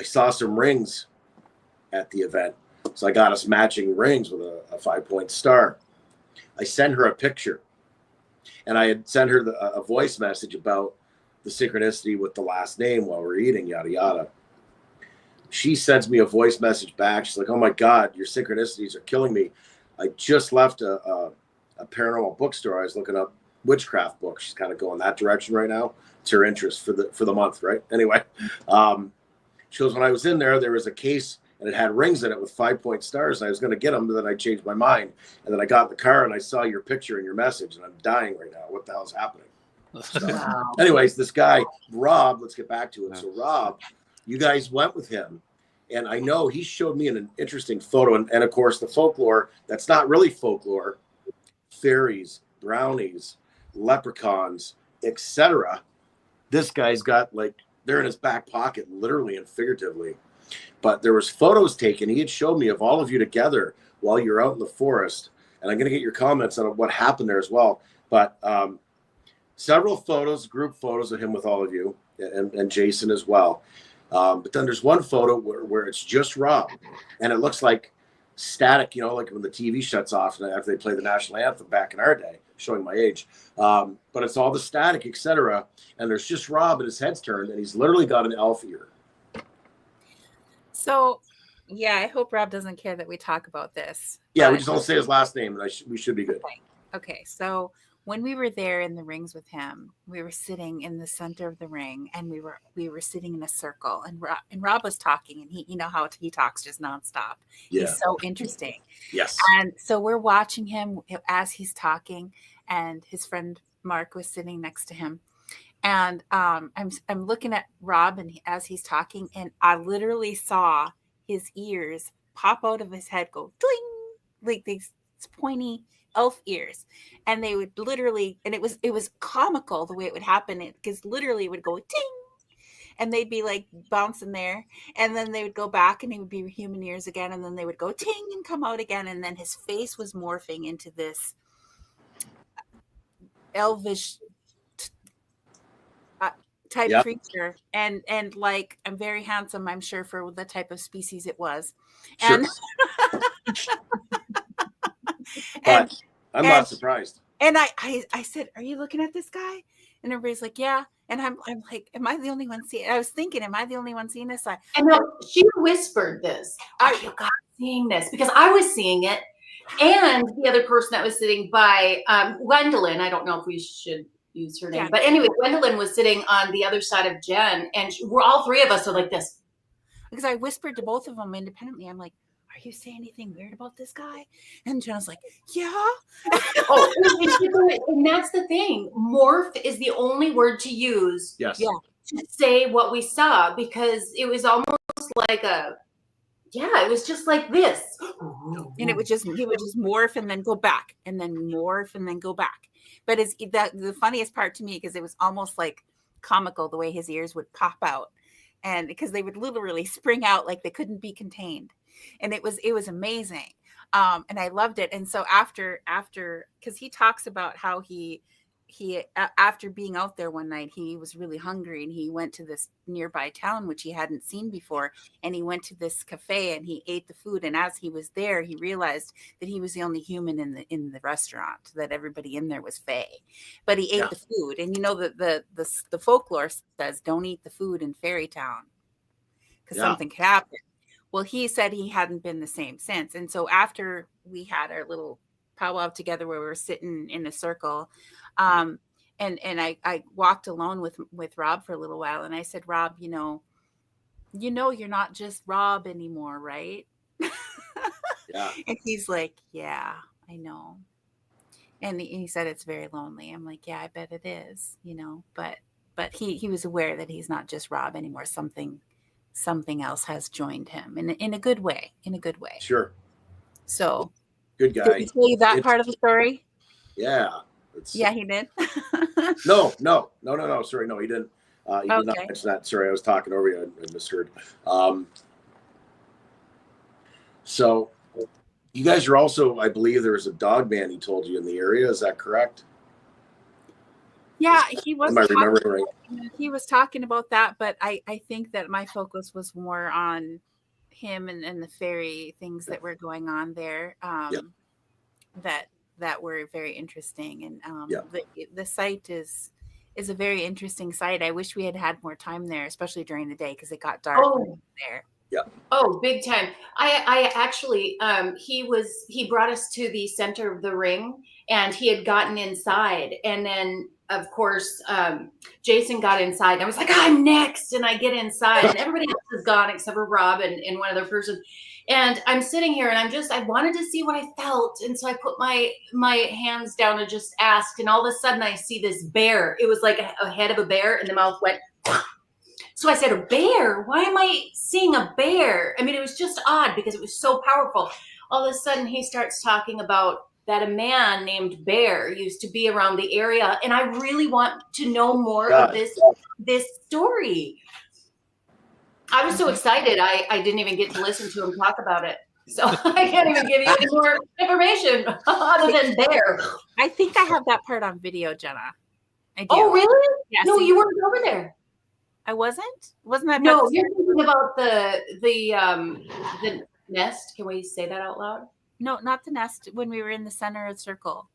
saw some rings at the event. So I got us matching rings with a 5-point star. I sent her a picture, and I had sent her a voice message about the synchronicity with the last name while we're eating, yada, yada. She sends me a voice message back. She's like, oh my God, your synchronicities are killing me. I just left a paranormal bookstore. I was looking up witchcraft books. She's kind of going that direction right now. It's her interest for the month, right? Anyway, she goes, when I was in there, there was a case, and it had rings in it with 5-point stars. And I was going to get them, but then I changed my mind. And then I got in the car, and I saw your picture and your message, and I'm dying right now. What the hell's happening? So, anyways, this guy, Rob, let's get back to it. So Rob, you guys went with him. And I know he showed me an interesting photo. And of course, the folklore, that's not really folklore. Fairies, brownies, leprechauns, etc. This guy's got, like, they're in his back pocket, literally and figuratively. But there was photos taken. He had showed me of all of you together while you're out in the forest. And I'm going to get your comments on what happened there as well. But several photos, group photos of him with all of you, and Jason as well. But then there's one photo where it's just Rob, and it looks like static, like when the TV shuts off after they play the national anthem back in our day, showing my age. But it's all the static, etc. And there's just Rob, and his head's turned, and he's literally got an elf ear.
So, yeah, I hope Rob doesn't care that we talk about this.
Yeah, we just don't say his last name, and we should be good.
Okay, so when we were there in the rings with him, we were sitting in the center of the ring, and we were sitting in a circle, and Rob was talking, and he, how he talks just nonstop. Yeah. He's so interesting.
Yes.
And so we're watching him as he's talking, and his friend Mark was sitting next to him. And I'm looking at Rob, and as he's talking, and I literally saw his ears pop out of his head, go ding, like these pointy elf ears, and they would literally, and it was comical the way it would happen, because literally it would go ding, and they'd be like bouncing there, and then they would go back, and it would be human ears again, and then they would go ting and come out again, and then his face was morphing into this elvish type creature, and like, I'm very handsome, I'm sure, for the type of species it was.
Sure.
And
but I'm not surprised.
And I said, are you looking at this guy? And everybody's like, yeah. And I'm like, am I the only one seeing? I was thinking, am I the only one seeing this?
And no, she whispered this. Are you guys seeing this? Because I was seeing it, and the other person that was sitting by Gwendolyn. I don't know if we should use her name, but anyway, Gwendolyn was sitting on the other side of Jen, and we're all three of us are like this.
Because I whispered to both of them independently. I'm like, are you saying anything weird about this guy? And Jen's like, yeah.
And that's the thing. Morph is the only word to use.
Yes.
Yeah. To say what we saw, because it was almost like it was just like this.
And he would just morph and then go back, and then morph and then go back. But the funniest part to me, because it was almost like comical the way his ears would pop out, and because they would literally spring out like they couldn't be contained. And it was amazing. And I loved it. And so after, because he talks about how he after being out there one night, he was really hungry and he went to this nearby town which he hadn't seen before, and he went to this cafe and he ate the food, and as he was there he realized that he was the only human in the restaurant, that everybody in there was fae, but he ate the food. And you know that the folklore says don't eat the food in Fairy Town because something could happen. Well, he said he hadn't been the same since. And so after we had our little powwow together where we were sitting in a circle, and I walked alone with Rob for a little while, and I said, Rob, you know you're not just Rob anymore, right?
Yeah.
And he's like, yeah, I know. And he said it's very lonely. I'm like, yeah, I bet it is, but he was aware that he's not just Rob anymore. Something else has joined him in a good way.
Sure.
So
good guy.
did he tell you that part of the story?
Yeah.
Yeah, he did.
No. Sorry, no, he didn't. He did not
Okay.
mention that. Sorry, I was talking over you. I misheard. So you guys are also, I believe, there was a dog man he told you in the area. Is that correct?
Yeah, he was.
Am I remembering right?
He was talking about that, but I think that my focus was more on him and the fairy things that were going on there. That were very interesting, and the site is a very interesting site. I wish we had more time there, especially during the day, because it got dark there.
Yeah.
Oh, big time. I actually, he brought us to the center of the ring, and he had gotten inside, and then of course, Jason got inside, and I was like, I'm next. And I get inside and everybody else is gone except for Rob and one other person. And I'm sitting here and I wanted to see what I felt. And so I put my hands down and just asked. And all of a sudden I see this bear. It was like a head of a bear and the mouth went. So I said, a bear? Why am I seeing a bear? I mean, it was just odd because it was so powerful. All of a sudden he starts talking about that a man named Bear used to be around the area. And I really want to know more of this story. I was so excited. I didn't even get to listen to him talk about it. So I can't even give you any more information other than Bear.
I think I have that part on video, Jenna. I do.
Oh, really?
Yeah,
no, you weren't over there.
I wasn't? Wasn't that?
No, you're thinking about the nest. Can we say that out loud?
No, not the nest. When we were in the center of the circle.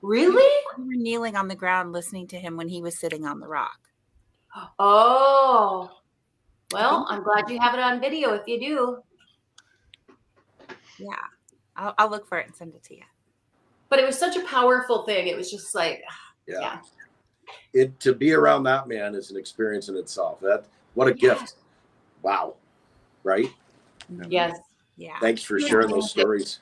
Really?
We were kneeling on the ground listening to him when he was sitting on the rock.
Oh. Well, I'm glad you have it on video if you do.
Yeah. I'll look for it and send it to you.
But it was such a powerful thing. It was just like, yeah.
To be around that man is an experience in itself. What a gift. Wow. Right?
Yes.
Yeah.
Thanks for sharing those stories.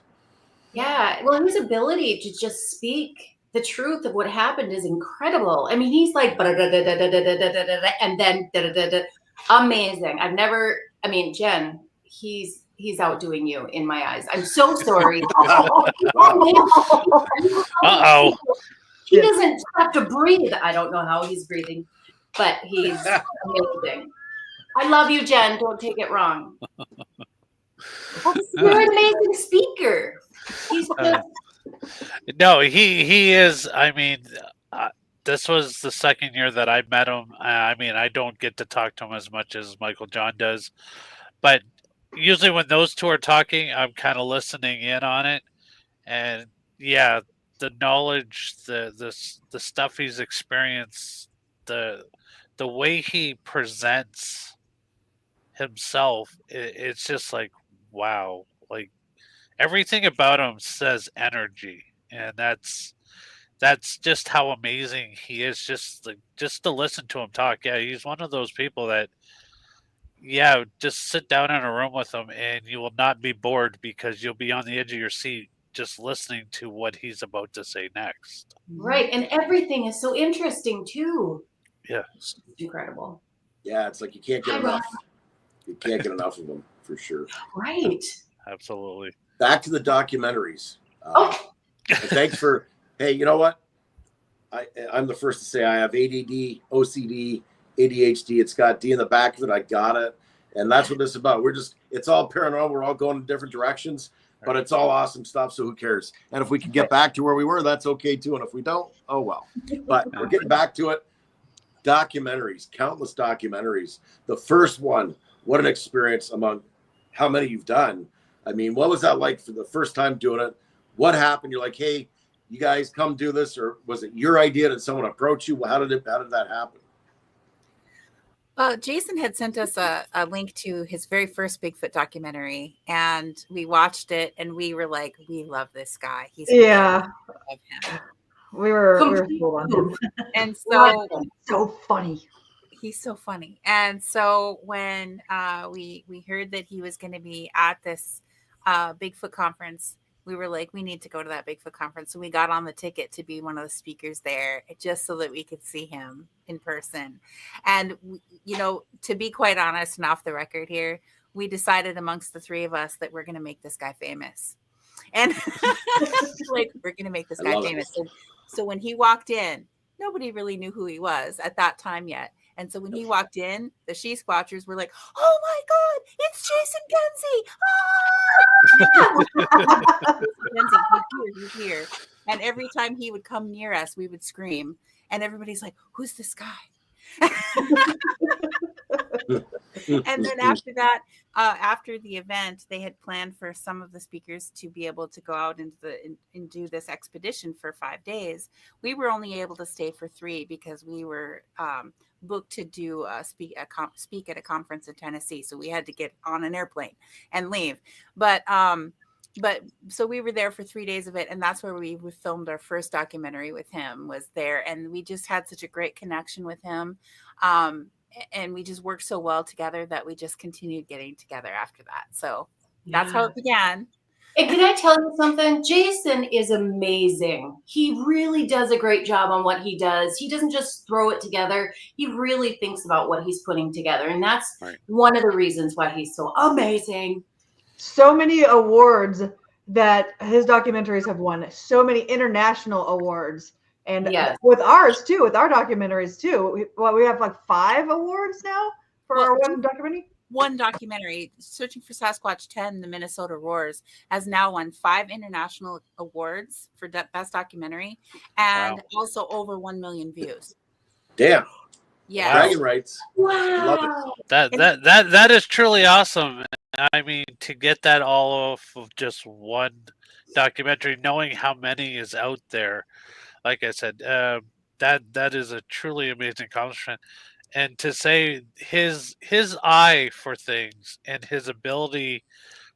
Yeah. Well, his ability to just speak the truth of what happened is incredible. I mean, he's like, and then amazing. Jen, he's outdoing you in my eyes. I'm so sorry.
Uh-oh.
He doesn't have to breathe. I don't know how he's breathing, but he's amazing. I love you, Jen. Don't take it wrong. You're an amazing speaker. He's just...
No, he is. I mean, this was the second year that I met him. I mean, I don't get to talk to him as much as Michael John does, but usually when those two are talking, I'm kind of listening in on it. And yeah, the knowledge, the stuff he's experienced, the way he presents himself, it's just like, wow. Like everything about him says energy, and that's just how amazing he is. Just to listen to him talk. Yeah, he's one of those people that, yeah, just sit down in a room with him and you will not be bored because you'll be on the edge of your seat just listening to what he's about to say next.
Right. And everything is so interesting too.
Yeah.
It's incredible.
Yeah, it's like you can't get enough. You can't get enough of them for sure.
Right.
Absolutely.
Back to the documentaries. Thanks for, hey, you know what? I'm the first to say I have ADD, OCD, ADHD. It's got D in the back of it. I got it. And that's what this is about. It's all paranormal. We're all going in different directions. but it's all awesome stuff. So who cares? And if we can get back to where we were, that's okay too. And if we don't, oh well. But we're getting back to it. Documentaries, countless documentaries. The first one, what an experience among how many you've done. I mean, what was that like for the first time doing it? What happened? You're like, hey, you guys come do this, or was it your idea? Did someone approach you? How did that happen?
Well, Jason had sent us a link to his very first Bigfoot documentary, and we watched it, and we were like, we love this guy. He's
Yeah.
we love him.
We were sold on him.
And so
So funny.
he's so funny. And so when we heard that he was going to be at this Bigfoot conference, we were like, we need to go to that Bigfoot conference. So we got on the ticket to be one of the speakers there, just so that we could see him in person. And, you know, to be quite honest and off the record here, we decided amongst the three of us that we're going to make this guy famous. And like, we're going to make this guy famous. So when he walked in, nobody really knew who he was at that time yet. And so when he walked in, the She-Squatchers were like, oh my God, it's Jason Kenzie. He's here. And every time he would come near us, we would scream. And everybody's like, who's this guy? And then after that, after the event, they had planned for some of the speakers to be able to go out and do this expedition for 5 days. We were only able to stay for 3 because we were booked to do speak at a conference in Tennessee. So we had to get on an airplane and leave. But so we were there for 3 days of it, and that's where we filmed our first documentary with him, was there. And we just had such a great connection with him. And we just worked so well together that we just continued getting together after that. So that's how it began.
And can I tell you something? Jason is amazing. He really does a great job on what he does. He doesn't just throw it together. He really thinks about what he's putting together. And that's one of the reasons why he's so amazing.
So many awards that his documentaries have won. So many international awards. And with ours too, with our documentaries too. We have like 5 awards now for our one documentary.
One documentary, Searching for Sasquatch 10, The Minnesota Roars, has now won 5 international awards for best documentary, and also over 1 million views.
Damn.
Yeah.
Dragon rights.
Wow.
Love it.
That is truly awesome. I mean, to get that all off of just one documentary, knowing how many is out there, like I said, that is a truly amazing accomplishment. And to say his eye for things and his ability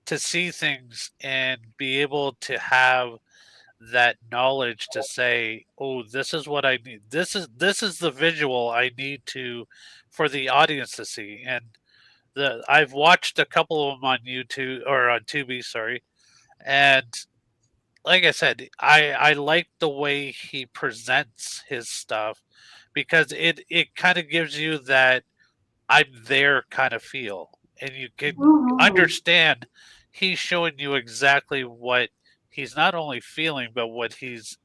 to see things and be able to have that knowledge to say, oh, this is what I need. This is the visual I need for the audience to see. And I've watched a couple of them on YouTube or on Tubi, sorry. And like I said, I like the way he presents his stuff, because it kind of gives you that I'm there kind of feel, and you can understand he's showing you exactly what he's not only feeling, but what he's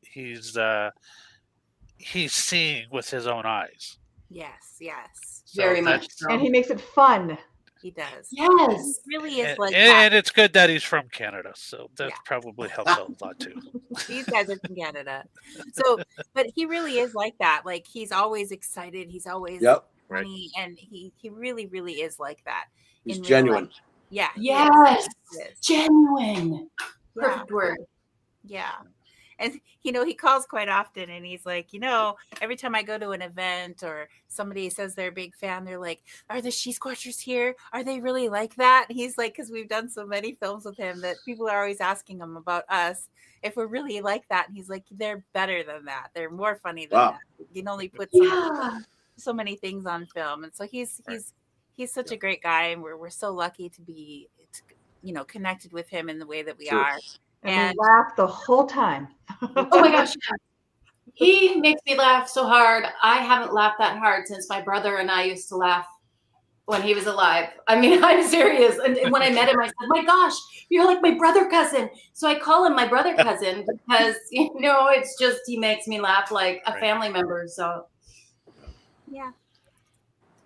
seeing with his own eyes.
Yes.
So
very much so.
And he makes it fun.
He does.
Yes.
He really is like
and,
that.
and it's good that he's from Canada, so that probably helps out a lot too.
These guys are from Canada. So, but he really is like that. Like, he's always excited. He's always funny. And he really, really is like that.
He's genuine.
Yeah.
Yes.
He is.
Genuine. Perfect word.
Yeah. And, you know, he calls quite often, and he's like, you know, every time I go to an event or somebody says they're a big fan, they're like, are the She-Squatchers here? Are they really like that? And he's like, because we've done so many films with him that people are always asking him about us, if we're really like that. And he's like, they're better than that. They're more funny than that. You can only put so many things on film. And so he's such a great guy, and we're so lucky to be, you know, connected with him in the way that we are.
And we laugh the whole time.
Oh my gosh. He makes me laugh so hard. I haven't laughed that hard since my brother and I used to laugh when he was alive. I mean, I'm serious. And when I met him, I said, my gosh, you're like my brother cousin. So I call him my brother cousin because, you know, it's just, he makes me laugh like a family member. So
yeah.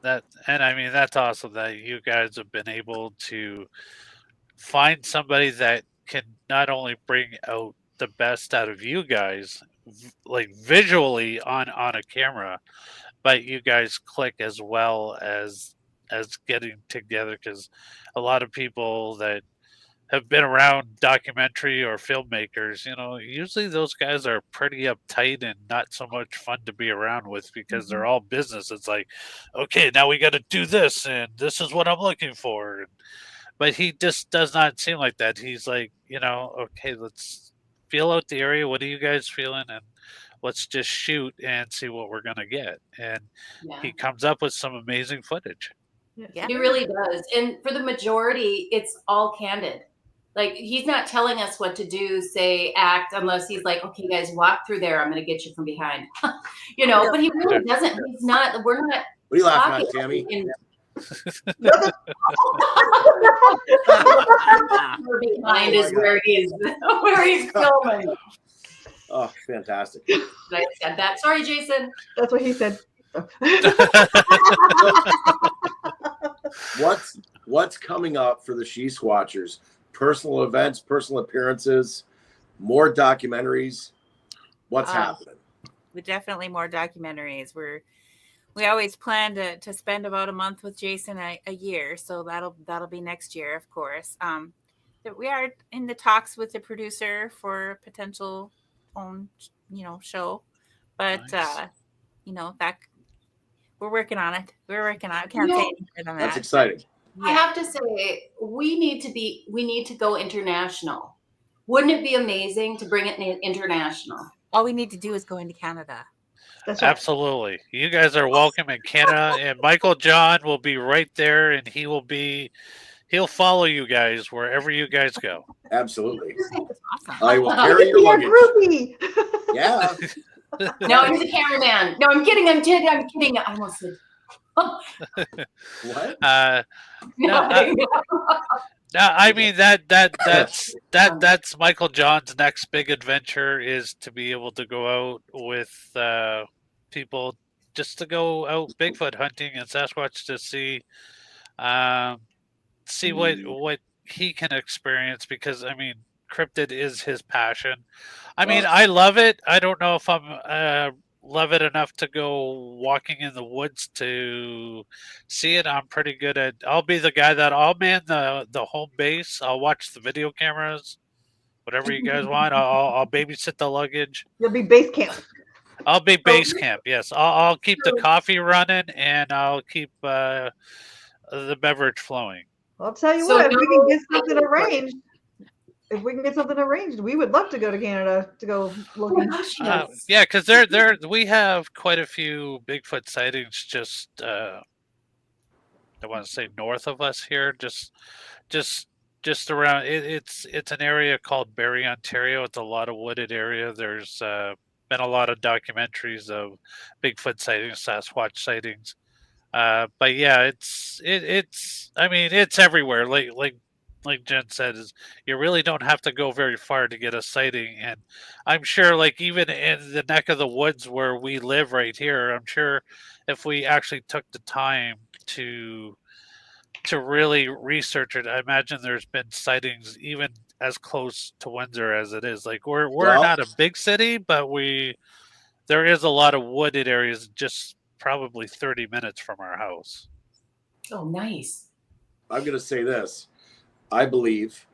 And I mean, that's awesome that you guys have been able to find somebody that can not only bring out the best out of you guys, like visually on a camera, but you guys click as well as getting together, because a lot of people that have been around documentary or filmmakers, usually those guys are pretty uptight and not so much fun to be around with, because they're all business. It's like, okay, now we got to do this, and this is what I'm looking for. But he just does not seem like that. He's like, okay, let's feel out the area. What are you guys feeling? And let's just shoot and see what we're going to get. And he comes up with some amazing footage.
Yeah.
He really does. And for the majority, it's all candid. Like, he's not telling us what to do, say, act, unless he's like, okay, guys, walk through there. I'm going to get you from behind. But he really doesn't. He's not, we're not.
What are you laughing at, Tammy?
Behind is where he's filming.
Oh, fantastic.
I said that. Sorry, Jason.
That's what he said.
What's coming up for the She-Squatchers? Personal events, personal appearances, more documentaries. What's happening?
Definitely more documentaries. We always plan to spend about a month with Jason a year, so that'll be next year, of course. We are in the talks with the producer for potential own show, but
nice.
That we're working on it. I can't say anything on that.
That's exciting.
Yeah.
I have to say, we need to go international. Wouldn't it be amazing to bring it international?
All we need to do is go into Canada.
That's right.
Absolutely. You guys are welcome in Canada, and Michael John will be right there, and he'll follow you guys wherever you guys go.
Absolutely.
Awesome.
I will carry your luggage.
Groupie.
Yeah.
No, he's a cameraman. No, I'm kidding. I almost said.
What?
No, I mean that's Michael John's next big adventure, is to be able to go out with people, just to go out Bigfoot hunting and Sasquatch, to see what he can experience, because I mean, cryptid is his passion. I mean, I love it. I don't know if I'm love it enough to go walking in the woods to see it. I'm pretty good at. I'll be the guy I'll man the home base. I'll watch the video cameras, whatever you guys want. I'll babysit the luggage.
You'll be base camp.
I'll be base camp. Yes, I'll keep the coffee running, and I'll keep the beverage flowing.
I'll tell you what, if we can get something arranged. If we can get something arranged, we would love to go to Canada to go looking.
Yeah, because we have quite a few Bigfoot sightings just I want to say north of us here, just around. It's an area called Barrie, Ontario. It's a lot of wooded area. There's been a lot of documentaries of Bigfoot sightings, Sasquatch sightings. But yeah, it's I mean, it's everywhere. Like Jen said, is you really don't have to go very far to get a sighting. And I'm sure, like, even in the neck of the woods where we live right here, I'm sure if we actually took the time to really research it, I imagine there's been sightings even as close to Windsor as it is. Like, we're not a big city, but there is a lot of wooded areas just probably 30 minutes from our house.
Oh, nice.
I'm going to say this. I believe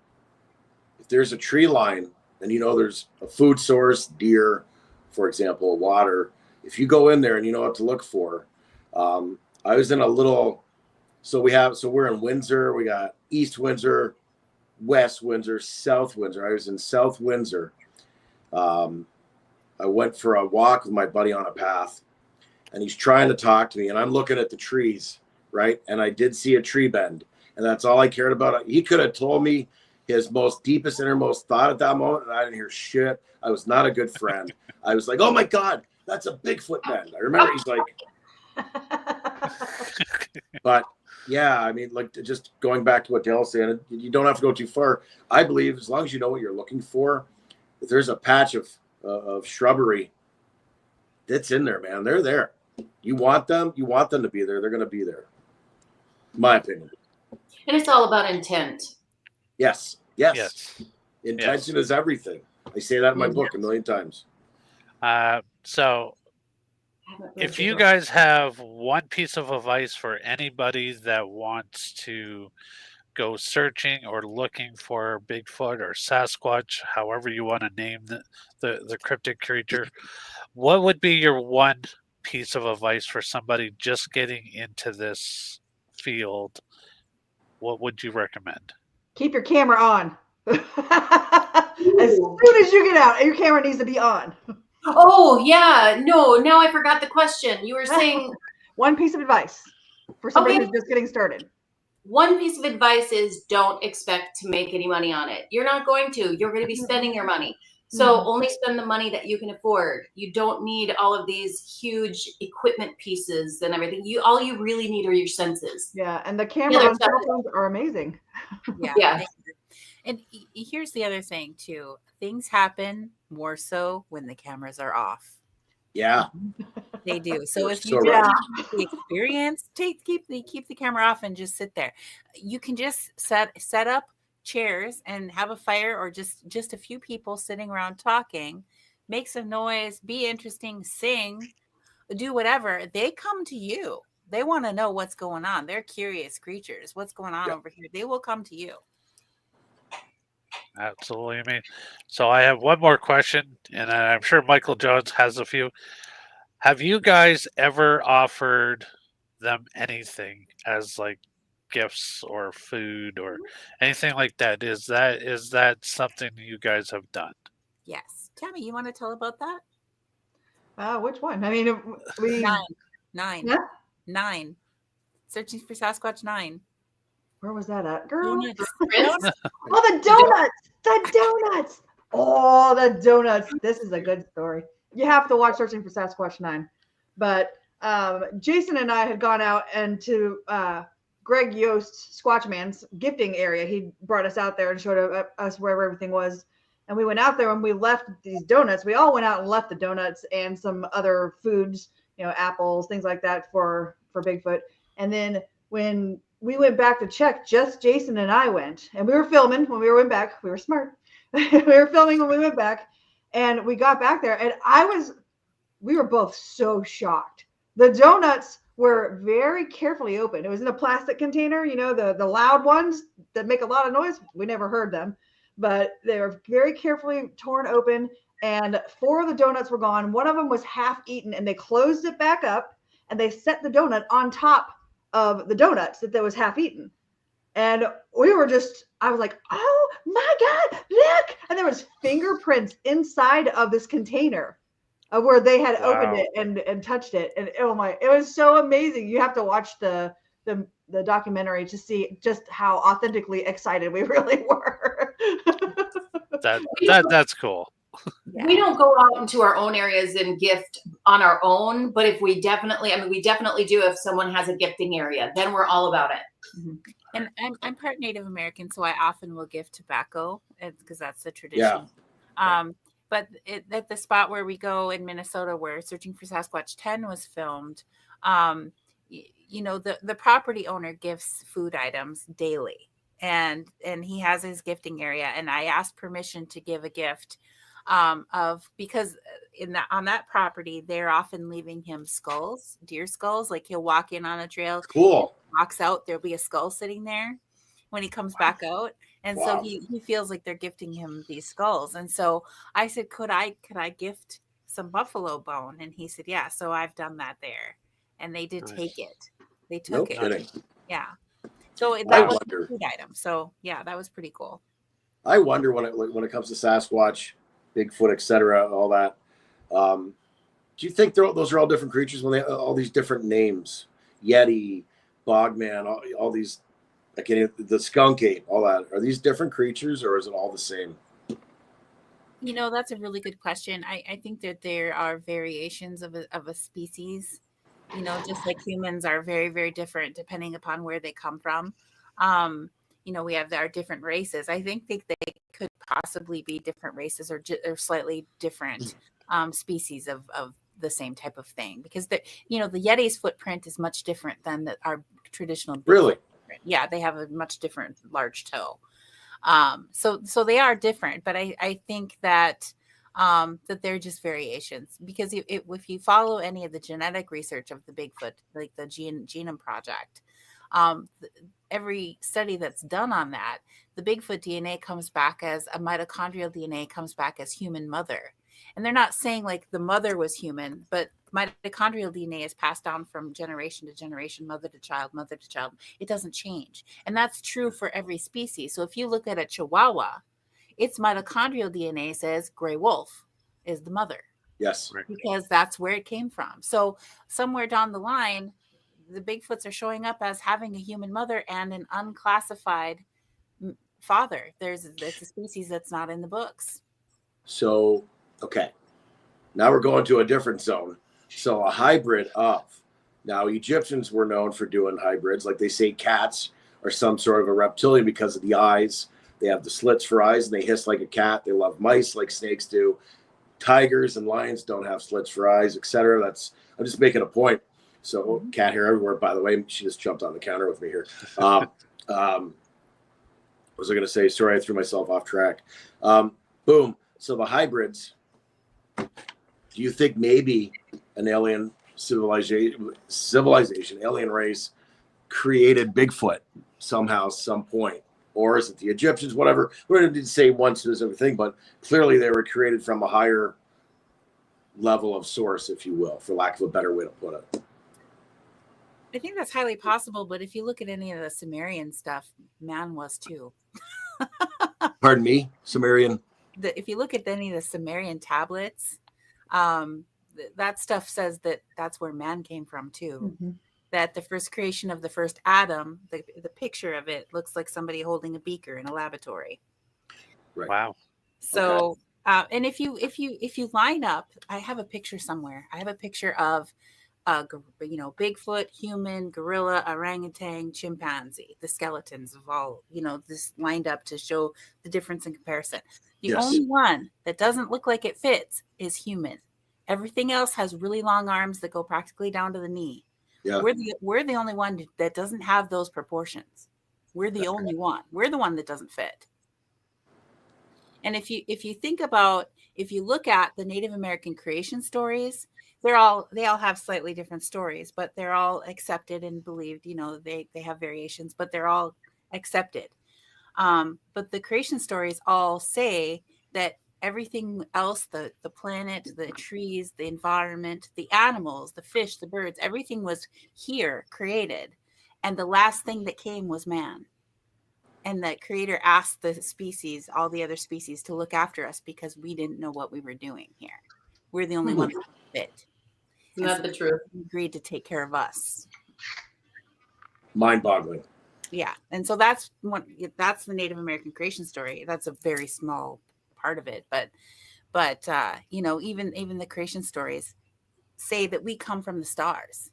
if there's a tree line and there's a food source, deer, for example, water, if you go in there and you know what to look for. I was in a little, so we're in Windsor, we got East Windsor, West Windsor, South Windsor. I was in South Windsor. I went for a walk with my buddy on a path, and he's trying to talk to me, and I'm looking at the trees, right? And I did see a tree bend. And that's all I cared about. He could have told me his most deepest, innermost thought at that moment, and I didn't hear shit. I was not a good friend. I was like, oh my God, that's a Bigfoot bend. I remember he's like, but yeah, I mean, like, just going back to what Dale's saying, you don't have to go too far. I believe as long as you know what you're looking for, if there's a patch of shrubbery that's in there, man, they're there. You want them to be there. They're going to be there. My opinion.
And it's all about intent.
Yes. Intention is everything. I say that in my book a million times.
So if you guys have one piece of advice for anybody that wants to go searching or looking for Bigfoot or Sasquatch, however you want to name the cryptid creature, what would be your one piece of advice for somebody just getting into this field? What would you recommend?
Keep your camera on. As soon as you get out, your camera needs to be on.
Oh, yeah. No, now I forgot the question. You were saying
one piece of advice for somebody who's just getting started.
One piece of advice is don't expect to make any money on it. You're not going to. You're going to be spending your money. So only spend the money that you can afford. You don't need all of these huge equipment pieces and everything. All you really need are your senses.
Yeah, and the camera on cell phones are amazing.
Yeah. And here's the other thing too. Things happen more so when the cameras are off.
Yeah.
They do. So if you
right.
have the experience, keep the camera off and just sit there. You can just set up chairs and have a fire, or just a few people sitting around talking, make some noise, be interesting, sing, do whatever. They come to you. They want to know what's going on. They're curious creatures. What's going on over here? They will come to you.
Absolutely. I mean, so I have one more question, and I'm sure Michael Jones has a few. Have you guys ever offered them anything as like gifts or food or anything like that? Is that something you guys have done?
Yes. Tammy, you want to tell about that?
Which one? I mean,
Nine.
Yeah?
9. Searching for Sasquatch 9.
Where was that at, girl?
Donuts.
Oh, the donuts! The donuts! Oh, the donuts! This is a good story. You have to watch Searching for Sasquatch 9. But Jason and I had gone out and to Greg Yost's Squatchman's gifting area. He brought us out there and showed us where everything was. And we went out there and we left these donuts. We all went out and left the donuts and some other foods, apples, things like that for Bigfoot. And then when we went back to check, just Jason and I went, and we were filming when we went back. We were smart. We were filming when we went back, and we got back there, and we were both so shocked. The donuts were very carefully opened. It was in a plastic container, the loud ones that make a lot of noise. We never heard them, but they were very carefully torn open, and 4 of the donuts were gone. One of them was half eaten, and they closed it back up, and they set the donut on top of the donuts that was half eaten. And I was like, oh my God, look! And there was fingerprints inside of this container of where they had opened it and touched it. And it was so amazing. You have to watch the documentary to see just how authentically excited we really were.
That's cool.
Yeah. We don't go out into our own areas and gift on our own, but if we definitely do if someone has a gifting area, then we're all about it.
Mm-hmm. And I'm part Native American, so I often will give tobacco because that's the tradition. Yeah. But at the spot where we go in Minnesota, where Searching for Sasquatch 10 was filmed, the property owner gifts food items daily, and he has his gifting area. And I asked permission to give a gift because on that property, they're often leaving him skulls, deer skulls. Like he'll walk in on a trail,
cool,
walks out, there'll be a skull sitting there when he comes back out. And so he feels like they're gifting him these skulls. And so I said, could I gift some buffalo bone? And he said, yeah. So I've done that there. And they did take it. They took it.
Kidding.
Yeah. So that was a food item. So yeah, that was pretty cool.
I wonder when it comes to Sasquatch, Bigfoot, etc., all that. Do you think those are all different creatures when they all these different names? Yeti, Bogman, all these, the skunk ape, all that. Are these different creatures or is it all the same?
That's a really good question. I think that there are variations of a species. Just like humans are very, very different depending upon where they come from. We have our different races. I think they could possibly be different races or slightly different species of the same type of thing, because the Yeti's footprint is much different than our traditional.
Really?
Footprint. Yeah, they have a much different large toe. So they are different, but I think that that they're just variations, because if you follow any of the genetic research of the Bigfoot, like the Genome Project, every study that's done on that, the Bigfoot DNA comes back as a mitochondrial DNA comes back as human mother. And they're not saying like the mother was human, but mitochondrial DNA is passed down from generation to generation, mother to child, mother to child. It doesn't change. And that's true for every species. So if you look at a Chihuahua, its mitochondrial DNA says gray wolf is the mother.
Yes.
Because that's where it came from. So somewhere down the line, the Bigfoots are showing up as having a human mother and an unclassified father. It's a species that's not in the books.
So, okay. Now we're going to a different zone. So a hybrid of, now Egyptians were known for doing hybrids. Like they say cats are some sort of a reptilian because of the eyes. They have the slits for eyes and they hiss like a cat. They love mice like snakes do. Tigers and lions don't have slits for eyes, etc. I'm just making a point. So cat hair everywhere, by the way. She just jumped on the counter with me here. What was I going to say? Sorry, I threw myself off track. Boom. So the hybrids, do you think maybe an alien civilization, alien race created Bigfoot somehow, some point? Or is it the Egyptians, whatever? We don't need to say one specific thing, but clearly they were created from a higher level of source, if you will, for lack of a better way to put it.
I think that's highly possible, but if you look at any of the Sumerian stuff, man was too.
Pardon me, Sumerian?
If you look at any of the Sumerian tablets, that stuff says that that's where man came from too. Mm-hmm. That the first creation of the first Adam, the picture of it looks like somebody holding a beaker in a laboratory.
Right.
Wow.
So, okay. And if you line up, I have a picture somewhere. I have a picture of, Bigfoot, human, gorilla, orangutan, chimpanzee, the skeletons of all, this lined up to show the difference in comparison. The only one that doesn't look like it fits is human. Everything else has really long arms that go practically down to the knee. Yeah. We're the only one that doesn't have those proportions. We're the only one. We're the one that doesn't fit. And if you think about, if you look at the Native American creation stories, they all have slightly different stories, but they're all accepted and believed. They have variations, but they're all accepted. But the creation stories all say that everything else, the planet, the trees, the environment, the animals, the fish, the birds, everything was here created. And the last thing that came was man. And the creator asked the species, all the other species, to look after us because we didn't know what we were doing here. We're the only ones that fit.
Isn't that the truth?
He agreed to take care of us.
Mind-boggling.
Yeah. And so that's the Native American creation story. That's a very small part of it. But even the creation stories say that we come from the stars.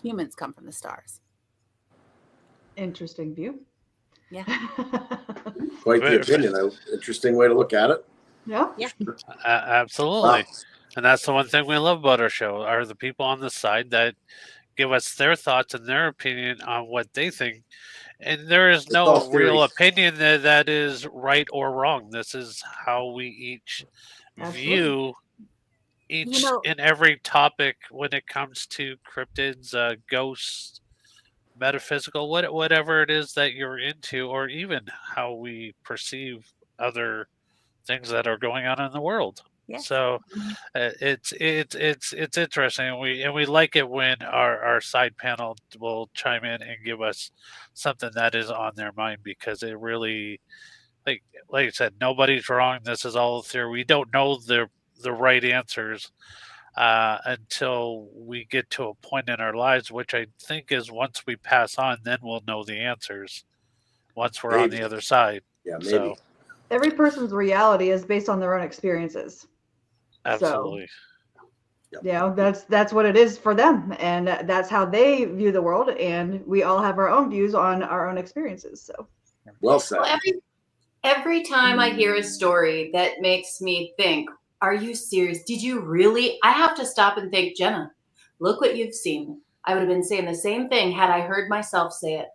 Humans come from the stars.
Interesting view.
Yeah.
Quite the opinion. Interesting way to look at it.
Yeah.
Yeah.
Absolutely. Wow. And that's the one thing we love about our show, are the people on the side that give us their thoughts and their opinion on what they think. And there is no real opinion that is right or wrong. This is how we each view each and every topic when it comes to cryptids, ghosts, metaphysical, whatever it is that you're into, or even how we perceive other things that are going on in the world. Yes. So it's interesting, and we like it when our side panel will chime in and give us something that is on their mind, because it really, like I said, nobody's wrong. This is all theory. We don't know the right answers until we get to a point in our lives, which I think is once we pass on, then we'll know the answers once we're on the other side.
Yeah, maybe.
So,
every person's reality is based on their own experiences.
Absolutely.
So, that's what it is for them, and that's how they view the world, and we all have our own views on our own experiences. So,
well said.
Well, every time I hear a story that makes me think, are you serious? Did you really? I have to stop and think, Jena, look what you've seen. I would have been saying the same thing had I heard myself say it.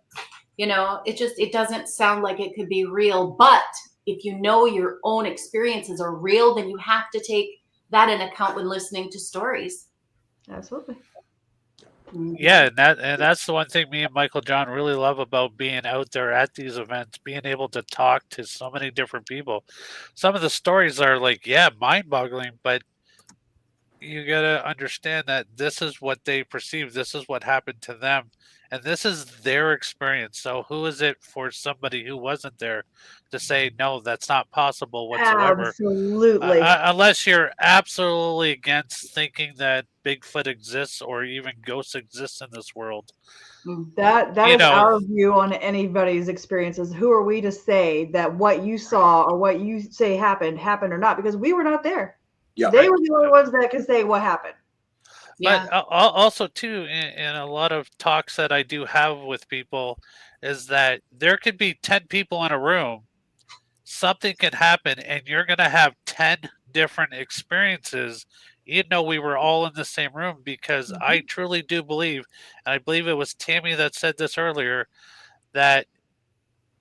It doesn't sound like it could be real. But if you know your own experiences are real, then you have to take that in account when listening to stories.
Absolutely.
Yeah, and that's the one thing me and Michael John really love about being out there at these events, being able to talk to so many different people. Some of the stories are like, yeah, mind-boggling, but you gotta understand that this is what they perceive, this is what happened to them, and this is their experience. So who is it for somebody who wasn't there to say no, that's not possible whatsoever?
Absolutely.
Unless you're absolutely against thinking that Bigfoot exists or even ghosts exist in this world.
That
You
is
know,
our view on anybody's experiences. Who are we to say that what you saw or what you say happened or not? Because we were not there.
Yeah.
They were the only ones that can say what happened.
But also too, in a lot of talks that I do have with people, is that there could be 10 people in a room, something could happen, and you're going to have 10 different experiences, even though we were all in the same room. Because I truly do believe, and I believe it was Tammy that said this earlier, that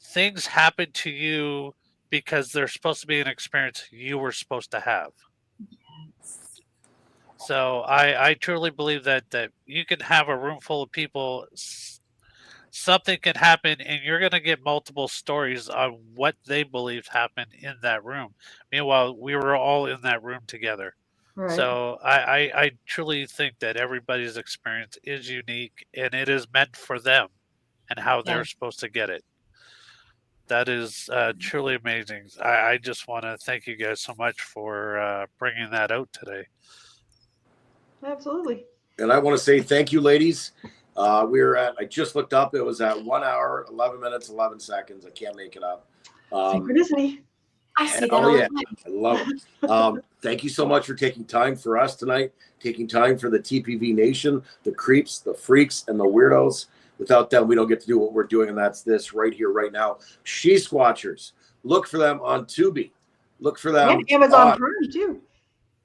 things happen to you because there's supposed to be an experience you were supposed to have. So I truly believe that you can have a room full of people, something can happen, and you're going to get multiple stories on what they believed happened in that room. Meanwhile, we were all in that room together.
Right.
So I truly think that everybody's experience is unique, and it is meant for them and how they're supposed to get it. That is truly amazing. I just want to thank you guys so much for bringing that out today.
Absolutely.
And I want to say thank you, ladies. I just looked up, it was at 1 hour, 11 minutes, 11 seconds. I can't make it up.
Synchronicity.
I see that
Oh,
all the
yeah.
time.
I love it. Thank you so much for taking time for us tonight, taking time for the TPV Nation, the creeps, the freaks, and the weirdos. Without them, we don't get to do what we're doing, and that's this right here, right now. She-Squatchers. Look for them on Tubi. Look for them
And Amazon Prime, too.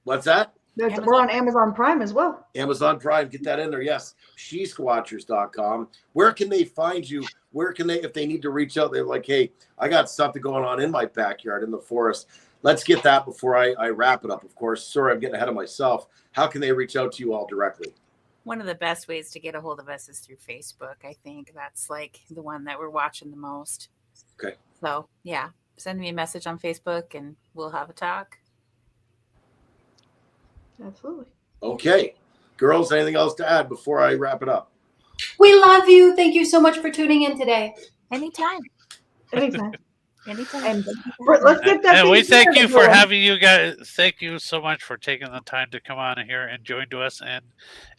What's that?
We're on Amazon Prime as well.
Amazon Prime, get that in there. Yes, She-Squatchers.com. Where can they find you? Where can they, if they need to reach out, they're like, hey, I got something going on in my backyard in the forest. Let's get that before I wrap it up, of course. Sorry, I'm getting ahead of myself. How can they reach out to you all directly?
One of the best ways to get a hold of us is through Facebook. I think that's like the one that we're watching the most.
Okay.
So, yeah, send me a message on Facebook and we'll have a talk.
Absolutely.
Okay. Girls, anything else to add before I wrap it up?
We love you. Thank you so much for tuning in today.
Anytime.
Anytime.
Anytime.
And let's get that.
And we thank you for
going.
having you guys. Thank you so much for taking the time to come on here and join to us and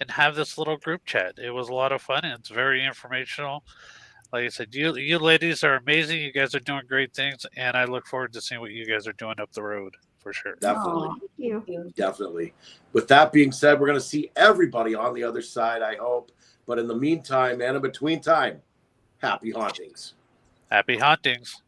have this little group chat. It was a lot of fun and it's very informational. Like I said, you ladies are amazing. You guys are doing great things, and I look forward to seeing what you guys are doing up the road for sure.
Definitely.
Thank you.
Definitely. With that being said, we're going to see everybody on the other side, I hope. But in the meantime, and in between time, happy hauntings.
Happy hauntings.